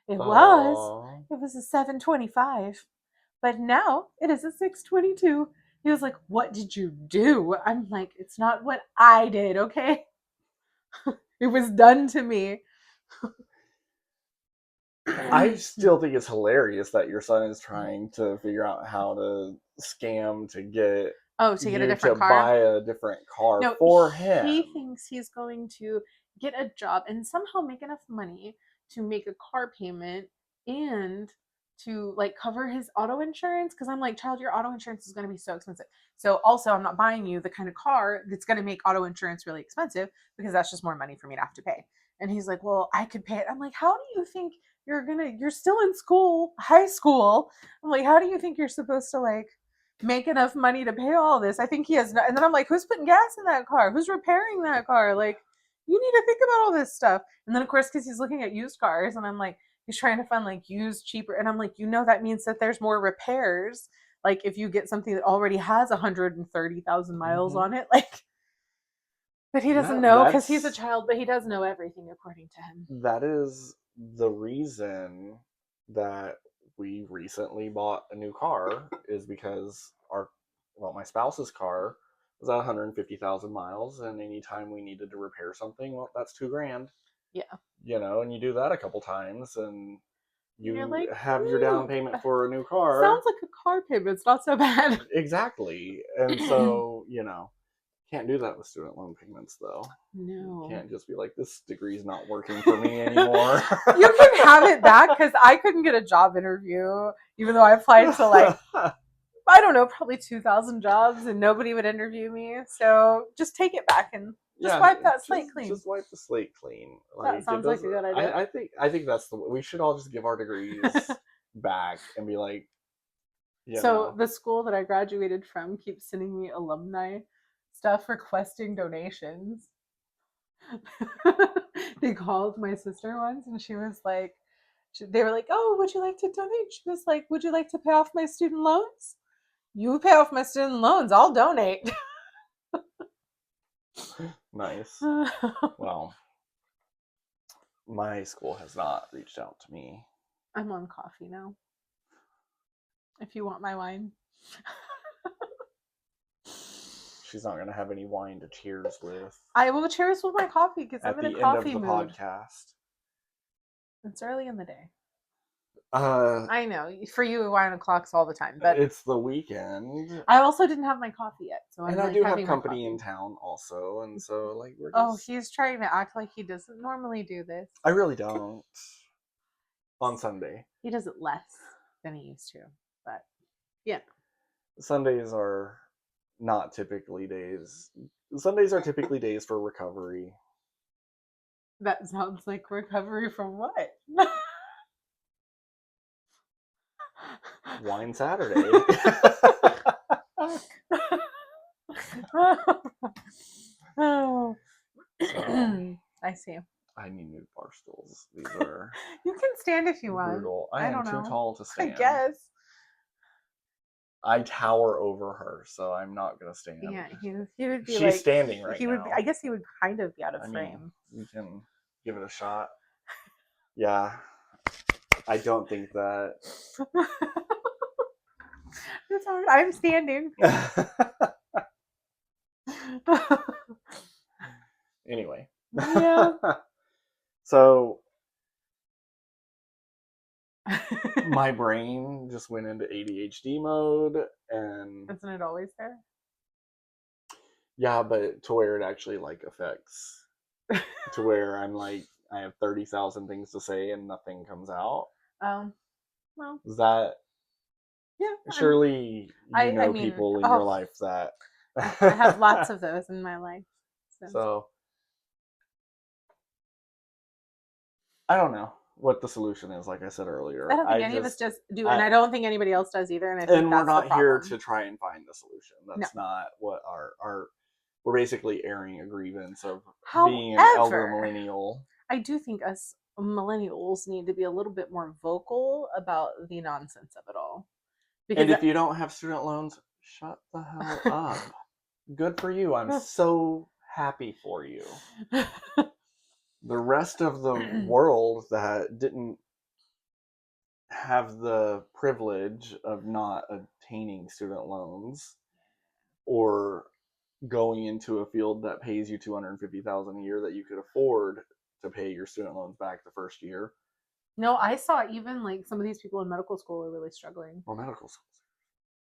it was. Aww. It was a 725, but now it is a 622." He was like, "What did you do?" I'm like, "It's not what I did, okay? It was done to me." I still think it's hilarious that your son is trying to figure out how to scam to get To get a you to different car. buy a different car No, for him. he thinks he's going to get a job and somehow make enough money to make a car payment and to like cover his auto insurance. Because I'm like, child, your auto insurance is going to be so expensive. So also, I'm not buying you the kind of car that's going to make auto insurance really expensive because that's just more money for me to have to pay. And he's like, well, I could pay it. I'm like, how do you think you're still in school, high school? I'm like, how do you think you're supposed to like make enough money to pay all this? I think he has no, and then I'm like, who's putting gas in that car? Who's repairing that car? Like, you need to think about all this stuff. And then of course, because he's looking at used cars, and I'm like, he's trying to find like used cheaper, and I'm like, that means that there's more repairs. Like if you get something that already has 130,000 miles on it, like. But he doesn't know because he's a child, but he does know everything according to him. That is the reason that we recently bought a new car, is because my spouse's car was at 150,000 miles, and anytime we needed to repair something, well, that's $2,000. Yeah. And you do that a couple times, and you like, have your down payment for a new car. Sounds like a car payment. It's not so bad. Exactly. And so, can't do that with student loan payments, though. No. You can't just be like, this degree's not working for me anymore. You can have it back because I couldn't get a job interview, even though I applied to like, I don't know, probably 2,000 jobs and nobody would interview me. So just take it back and just wipe that slate clean. Just wipe the slate clean. That sounds like a good idea. I think that's we should all just give our degrees back and be like, the school that I graduated from keeps sending me alumni stuff requesting donations. They called my sister once and she was like, they were like, oh, would you like to donate? She was like, would you like to pay off my student loans? You pay off my student loans, I'll donate. Nice. Well, my school has not reached out to me. I'm on coffee now. If you want my wine. She's not going to have any wine to cheers with. I will cheers with my coffee because I'm in a coffee mood. At the end of the podcast. It's early in the day. I know. For you, 1 o'clock's all the time, but it's the weekend. I also didn't have my coffee yet, so and I do have company in town also, and so like we're just... Oh, he's trying to act like he doesn't normally do this. I really don't. On Sunday, he does it less than he used to, but yeah. Sundays are not typically days. Sundays are typically days for recovery. That sounds like recovery from what? Wine Saturday. Oh. I see. I need new bar stools. These are... You can stand if you brutal. want. I am too tall to stand. I guess. I tower over her, so I'm not gonna stand. Yeah, he would be. She's standing right now. I guess he would kind of be out of frame. We can give it a shot. Yeah, I don't think that. It's hard. I'm standing. Anyway. Yeah. So my brain just went into ADHD mode, and isn't it always there? yeah, but to where it actually like affects, to where I'm like, I have 30,000 things to say and nothing comes out. Well, Is that, yeah. surely you I know mean, people in your oh, life that I have lots of those in my life. so I don't know what the solution is. Like I said earlier, I don't think any of us just do, and I I don't think anybody else does either. And I think and we're that's the not here problem. to try and find the solution. No. That's not what our we're basically airing a grievance of being an elder However, millennial. I do think us millennials need to be a little bit more vocal about the nonsense of it all. And Because if you don't have student loans, shut the hell up. Good for you. I'm so happy for you. The rest of the world that didn't have the privilege of not obtaining student loans or going into a field that pays you $250,000 a year that you could afford to pay your student loans back the first year. No, I saw even like some of these people in medical school are really struggling. Or medical schools.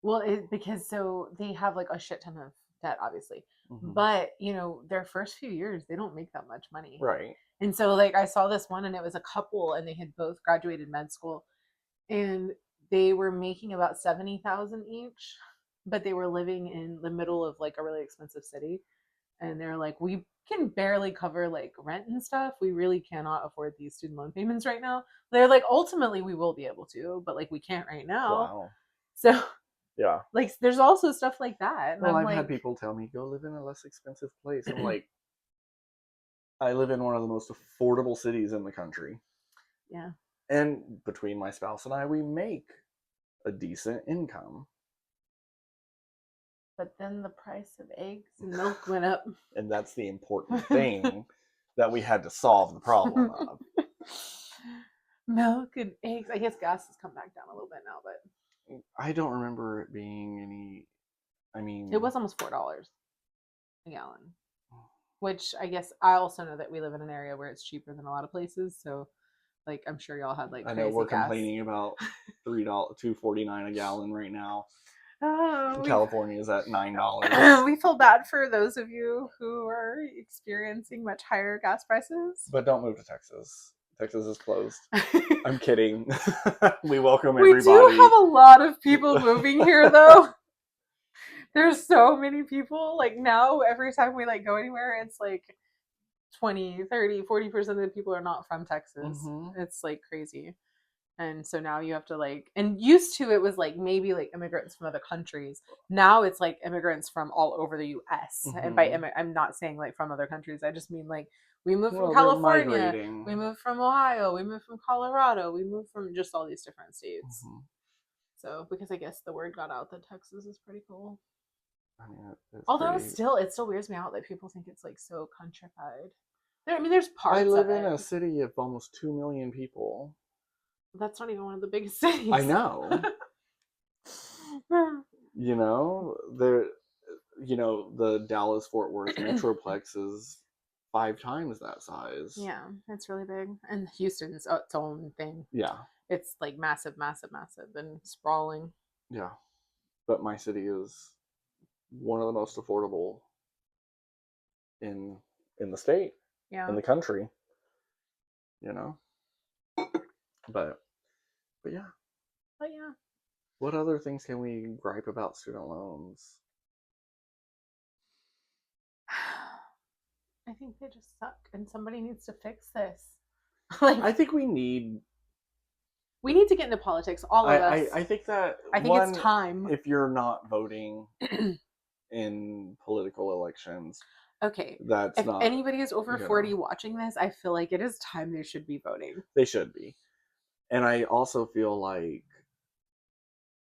Well, because so they have like a shit ton of debt, obviously, Mm-hmm. but their first few years they don't make that much money, right? And so like I saw this one, and it was a couple, and they had both graduated med school, and they were making about 70,000 each, but they were living in the middle of like a really expensive city, and they're like, we can barely cover like rent and stuff. We really cannot afford these student loan payments right now. They're like, ultimately we will be able to, but like we can't right now. Wow. So yeah, like there's also stuff like that. And well, I'm I've like, had people tell me go live in a less expensive place. I'm like, I live in one of the most affordable cities in the country. Yeah. And between my spouse and I, we make a decent income. But then the price of eggs and milk went up. And that's the important thing that we had to solve the problem of. Milk and eggs. I guess gas has come back down a little bit now, but I don't remember it being any. I mean, it was almost $4 a gallon, which I guess I also know that we live in an area where it's cheaper than a lot of places. So, like, I'm sure y'all had like crazy I know we're gas. complaining about $2.49 a gallon right now. Oh, California is at $9. We feel bad for those of you who are experiencing much higher gas prices. But don't move to Texas. Texas is closed. I'm kidding. We welcome we everybody. do have a lot of people moving here, though. There's so many people. Like now, every time we like go anywhere, it's like 20, 30, 40% of the people are not from Texas. Mm-hmm. It's like crazy. And so now you have to like, and used to it was like maybe like immigrants from other countries. Now it's like immigrants from all over the US. Mm-hmm. And by I'm not saying like from other countries. I just mean like we moved from Well, California, we moved from Ohio, we moved from Colorado, we moved from just all these different states. Mm-hmm. So because I guess the word got out that Texas is pretty cool. I mean, although it still weirds me out that people think it's like so countrified. I mean, there's parts. I live of in it. a city of almost 2 million people. That's not even one of the biggest cities. I know. You know, the Dallas-Fort Worth Metroplex is 5 times that size. Yeah, it's really big. And Houston's its own thing. Yeah. It's like massive, massive, massive and sprawling. Yeah. But my city is one of the most affordable in the state. Yeah. In the country. You know? But yeah. But yeah. What other things can we gripe about student loans? I think they just suck, and somebody needs to fix this. Like, I think we need to get into politics, all of us. I think that it's time. If you're not voting in political elections, okay, that's if not. Anybody is over 40 watching this, I feel like it is time they should be voting. They should be, and I also feel like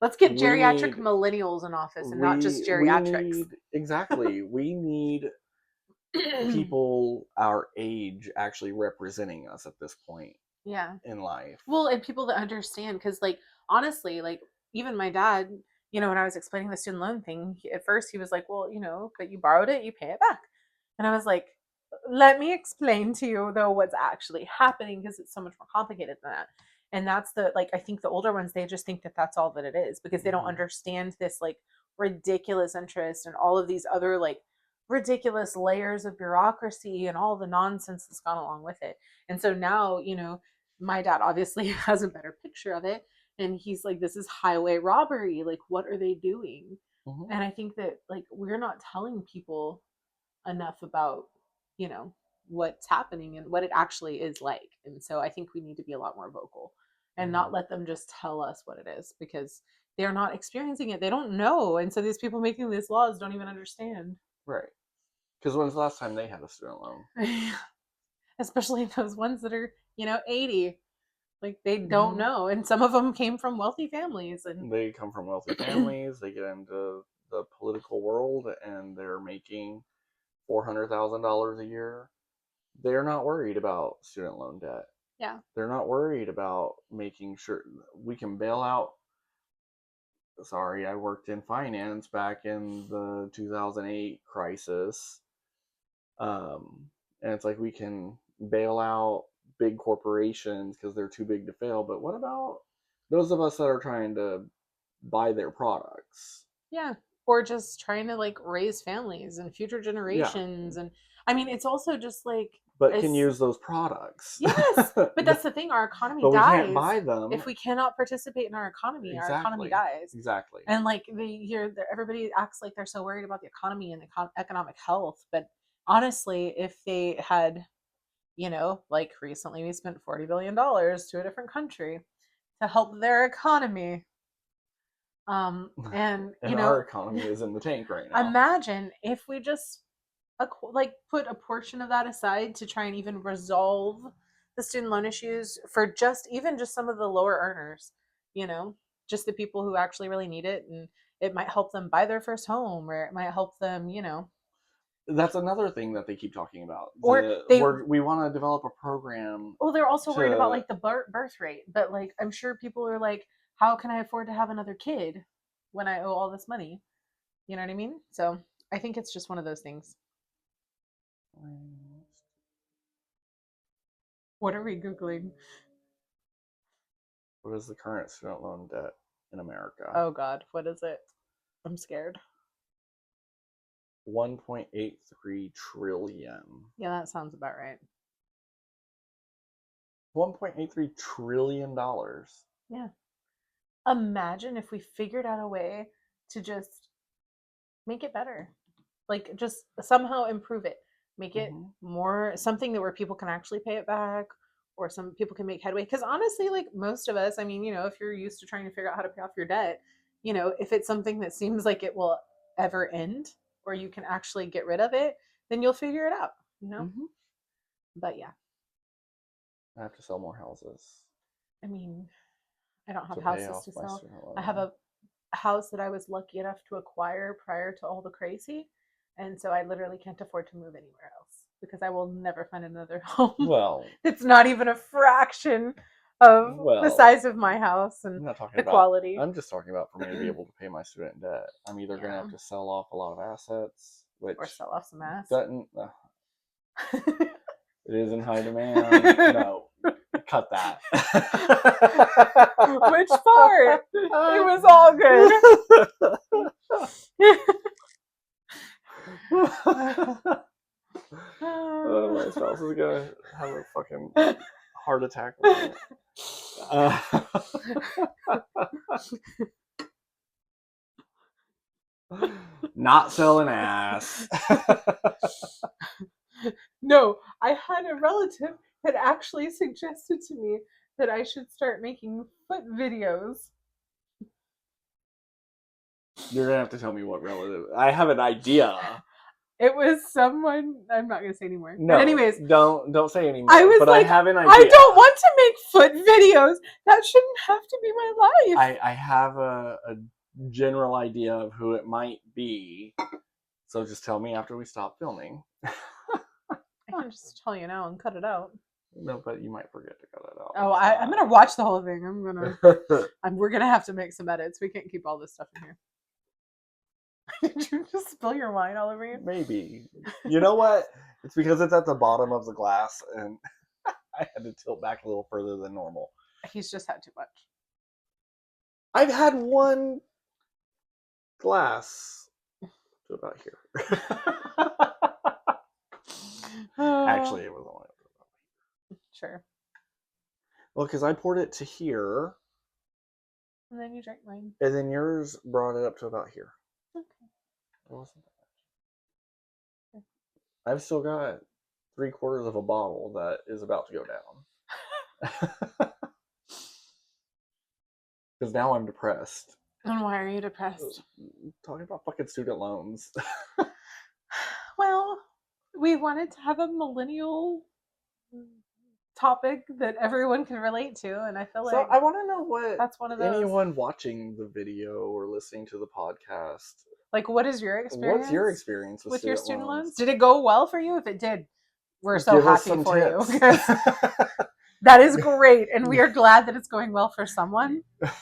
let's get geriatric millennials in office and not just geriatrics. Exactly. We need people our age actually representing us at this point. Yeah. In life. Well, and people that understand, because like honestly, like even my dad, when I was explaining the student loan thing, at first he was like, well, but you borrowed it, you pay it back. And I was like, let me explain to you though what's actually happening, because it's so much more complicated than that. And that's I think the older ones, they just think that that's all that it is, because they don't understand this like ridiculous interest and all of these other like ridiculous layers of bureaucracy and all the nonsense that's gone along with it. And so now, my dad obviously has a better picture of it, and he's like, this is highway robbery, like what are they doing? And I think that like we're not telling people enough about you know what's happening and what it actually is like. And so I think we need to be a lot more vocal and not let them just tell us what it is, because they're not experiencing it, they don't know. And so these people making these laws don't even understand. Right. Because when's the last time they had a student loan? Especially those ones that are 80. Like they don't know, and some of them came from wealthy families, and they come from wealthy families. They get into the political world and they're making $400,000 a year. They're not worried about student loan debt. Yeah. They're not worried about making sure we can bail out. Sorry, I worked in finance back in the 2008 crisis. And it's like we can bail out big corporations because they're too big to fail. But what about those of us that are trying to buy their products? Yeah. Or just trying to like raise families and future generations. Yeah. And I mean, it's also just like, but can use those products. Yes, but that's the thing. Our economy but dies. We can't buy them if we cannot participate in our economy. Exactly. Our economy dies. Exactly. And like everybody acts like they're so worried about the economy and the economic health. But honestly, if they had, like recently we spent $40 billion to a different country to help their economy. And our economy is in the tank right now. Imagine if we just put a portion of that aside to try and even resolve the student loan issues for just some of the lower earners, just the people who actually really need it. And it might help them buy their first home, or it might help them, That's another thing that they keep talking about. Or we want to develop a program. Well, they're also worried about like the birth rate, but like I'm sure people are like, how can I afford to have another kid when I owe all this money? You know what I mean? So I think it's just one of those things. What are we Googling? What is the current student loan debt in America? Oh God, what is it? I'm scared. 1.83 trillion. Yeah, that sounds about right. $1.83 trillion. Yeah. Imagine if we figured out a way to just make it better. Like just somehow improve it. Make it more something that where people can actually pay it back, or some people can make headway. Because honestly, like most of us, I mean, if you're used to trying to figure out how to pay off your debt, if it's something that seems like it will ever end, or you can actually get rid of it, then you'll figure it out, But yeah. I have to sell more houses. I mean, I don't have houses to sell. I have a house that I was lucky enough to acquire prior to all the crazy. And so I literally can't afford to move anywhere else, because I will never find another home. Well, it's not even a fraction of the size of my house and the quality. I'm just talking about for me to be able to pay my student debt. I'm either going to have to sell off a lot of assets, or sell off some ass. It is in high demand. No, cut that. Which part? It was all good. My spouse is gonna have a fucking heart attack. Not selling ass. No, I had a relative that actually suggested to me that I should start making foot videos. You're gonna have to tell me what relative. I have an idea. It was someone. I'm not gonna say anymore. No, but anyways, don't say anymore. I have an idea. I don't want to make foot videos. That shouldn't have to be my life. I have a general idea of who it might be. So just tell me after we stop filming. I can just tell you now and cut it out. No, but you might forget to cut it out. Oh, I'm gonna watch the whole thing. We're gonna have to make some edits. We can't keep all this stuff in here. Did you just spill your wine all over you? Maybe. You know what? It's because it's at the bottom of the glass, and I had to tilt back a little further than normal. He's just had too much. I've had one glass to about here. Actually, it was only sure. Well, because I poured it to here, and then you drank mine, and then yours brought it up to about here. Okay. It wasn't that much. I've still got 3/4 of a bottle that is about to go down. Because now I'm depressed. And why are you depressed? Talking about fucking student loans. Well, we wanted to have a millennial topic that everyone can relate to, and I feel like I want to know what that's one of those. Anyone watching the video or listening to the podcast, like, what is your experience? What's your experience with your student loans? Did it go well for you? If it did, we're so happy for tips. you. That is great, and we are glad that it's going well for someone.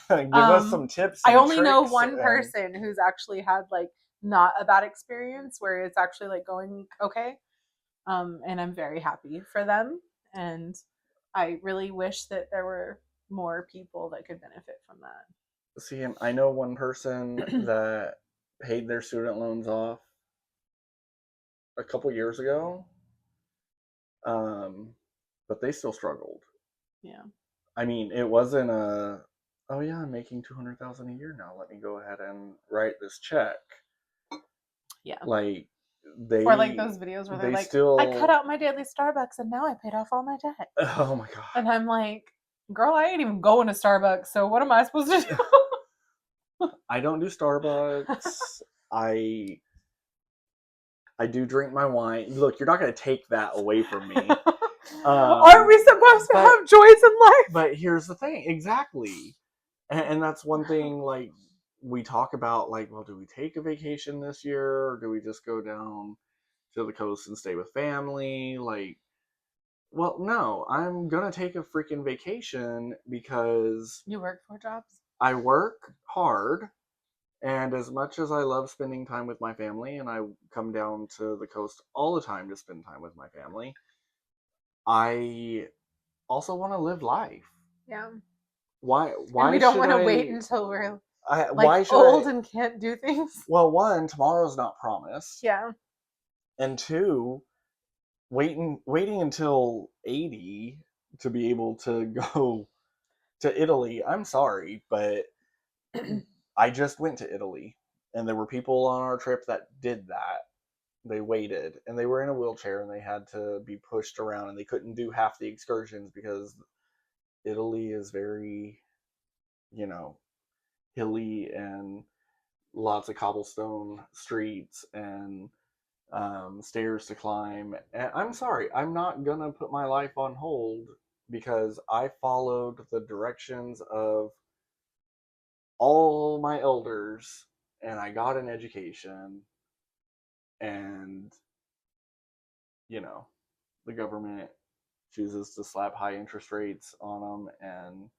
Give us some tips. I only know one person who's actually had like not a bad experience where it's actually like going okay, and I'm very happy for them. And I really wish that there were more people that could benefit from that. See, and I know one person that paid their student loans off a couple years ago, but they still struggled. Yeah. I mean, it wasn't oh yeah, I'm making $200,000 a year now. Let me go ahead and write this check. Yeah. Like or like those videos where they're like, I cut out my daily Starbucks and now I paid off all my debt. Oh my god. And I'm like, girl, I ain't even going to Starbucks, so what am I supposed to do? I don't do Starbucks. I do drink my wine. Look, you're not going to take that away from me. Aren't we supposed to have joys in life? But here's the thing. Exactly. And that's one thing, like, we talk about, like, well, do we take a vacation this year, or do we just go down to the coast and stay with family? Like, well, no, I'm gonna take a freaking vacation because you work 4 jobs. I work hard, and as much as I love spending time with my family, and I come down to the coast all the time to spend time with my family, I also want to live life. Yeah. Why and we don't want to wait until we're old and can't do things. Well, one, tomorrow's not promised. Yeah. And two, waiting until 80 to be able to go to Italy. I'm sorry, but I just went to Italy, and there were people on our trip that did that. They waited, and they were in a wheelchair, and they had to be pushed around, and they couldn't do half the excursions because Italy is very, hilly and lots of cobblestone streets and stairs to climb. And I'm sorry, I'm not gonna put my life on hold because I followed the directions of all my elders and I got an education, and the government chooses to slap high interest rates on them, and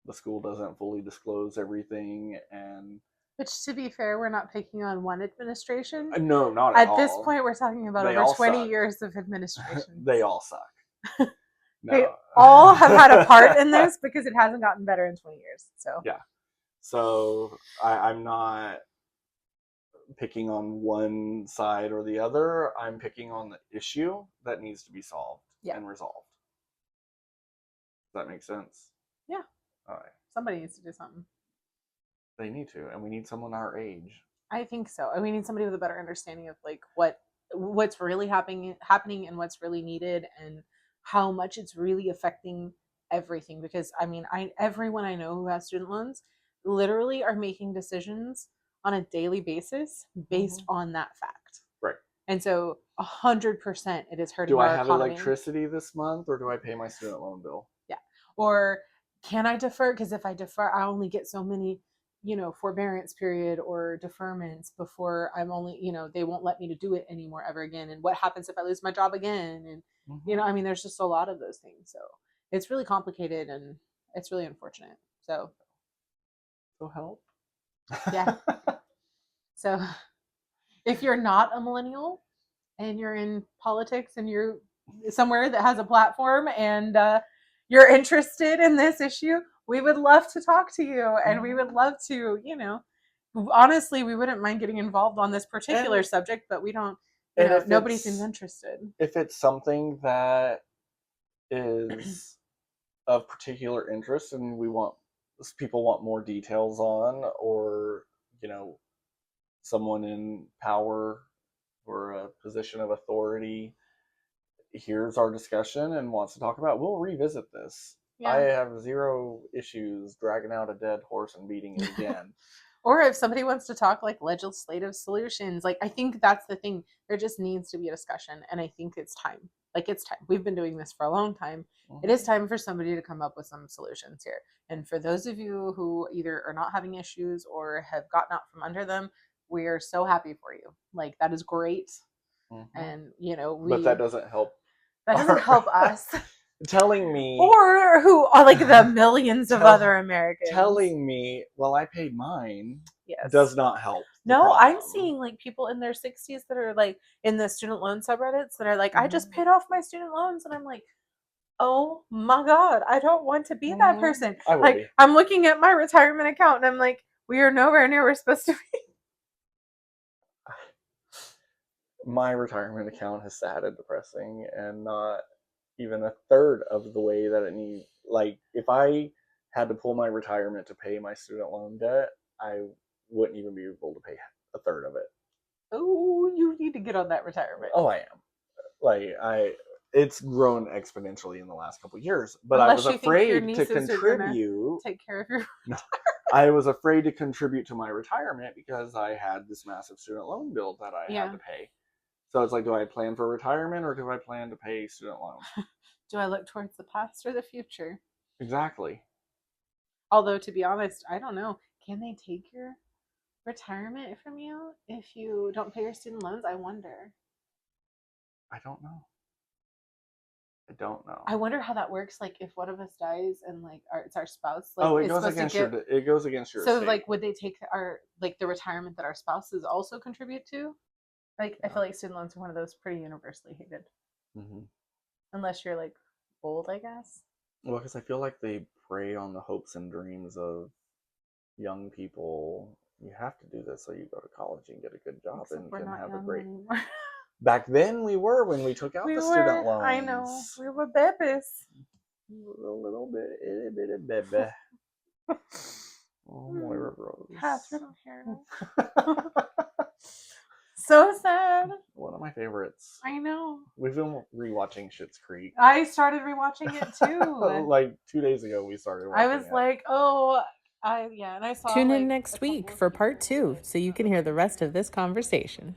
the school doesn't fully disclose everything. And which, to be fair, we're not picking on one administration. No, not at all. At this point, we're talking about over 20 years of administration. They all suck. No. They all have had a part in this because it hasn't gotten better in 20 years. So yeah. So I'm not picking on one side or the other. I'm picking on the issue that needs to be solved and resolved. Does that make sense? Yeah. All right. Somebody needs to do something. They need to, and we need someone our age. I think so. And we need somebody with a better understanding of like what's really happening and what's really needed and how much it's really affecting everything. Because I mean, everyone I know who has student loans literally are making decisions on a daily basis based on that fact. Right. And so 100% it is hurting our economy. Do I have electricity this month, or do I pay my student loan bill? Yeah. Or can I defer? Because if I defer, I only get so many, forbearance period or deferments before I'm only, they won't let me to do it anymore ever again. And what happens if I lose my job again? And, there's just a lot of those things. So it's really complicated and it's really unfortunate. So help. Yeah. So if you're not a millennial and you're in politics and you're somewhere that has a platform and you're interested in this issue, we would love to talk to you, and we would love to, honestly, we wouldn't mind getting involved on this particular subject, but we don't, nobody seems interested. If it's something that is of particular interest and people want more details on, or, someone in power or a position of authority hears our discussion and wants to talk about it, we'll revisit this. Yeah. I have zero issues dragging out a dead horse and beating it again. Or if somebody wants to talk like legislative solutions, like I think that's the thing. There just needs to be a discussion, and I think it's time. Like it's time. We've been doing this for a long time. Mm-hmm. It is time for somebody to come up with some solutions here. And for those of you who either are not having issues or have gotten out from under them, we are so happy for you. Like that is great. Mm-hmm. And but that doesn't help. That doesn't help us. Telling me, or who are like the millions of other Americans telling me, well, I paid mine, does not help. No, I'm seeing like people in their 60s that are like in the student loan subreddits that are like, I just paid off my student loans, and I'm like, oh my god, I don't want to be that person. I'm looking at my retirement account and I'm like, we are nowhere near where we're supposed to be. My retirement account is sad and depressing, and not even a third of the way that it needs. Like, if I had to pull my retirement to pay my student loan debt, I wouldn't even be able to pay a third of it. Oh, you need to get on that retirement. Oh, I am. It's grown exponentially in the last couple of years, but I was afraid to contribute. Take care of your. No, I was afraid to contribute to my retirement because I had this massive student loan bill that I had to pay. So it's like, do I plan for retirement or do I plan to pay student loans? Do I look towards the past or the future? Exactly. Although, to be honest, I don't know. Can they take your retirement from you if you don't pay your student loans? I wonder. I don't know. I wonder how that works. Like, if one of us dies and like it's our spouse. Like, it goes against your. So, estate. like, would they take the retirement that our spouses also contribute to? Like, I feel like student loans are one of those pretty universally hated. Mm-hmm. Unless you're like old, I guess. Well, because I feel like they prey on the hopes and dreams of young people. You have to do this so you go to college and get a good job and can have a great. Back then we were, when we took out the student loans. I know. We were babies. A little bit of baby. Oh, Moira Rose. Catherine O'Hara. So sad. One of my favorites. I know. We've been rewatching Schitt's Creek. I started rewatching it too. Like 2 days ago we started watching it. I was like, oh, and I saw. Tune in next week for part 2 so you can hear the rest of this conversation.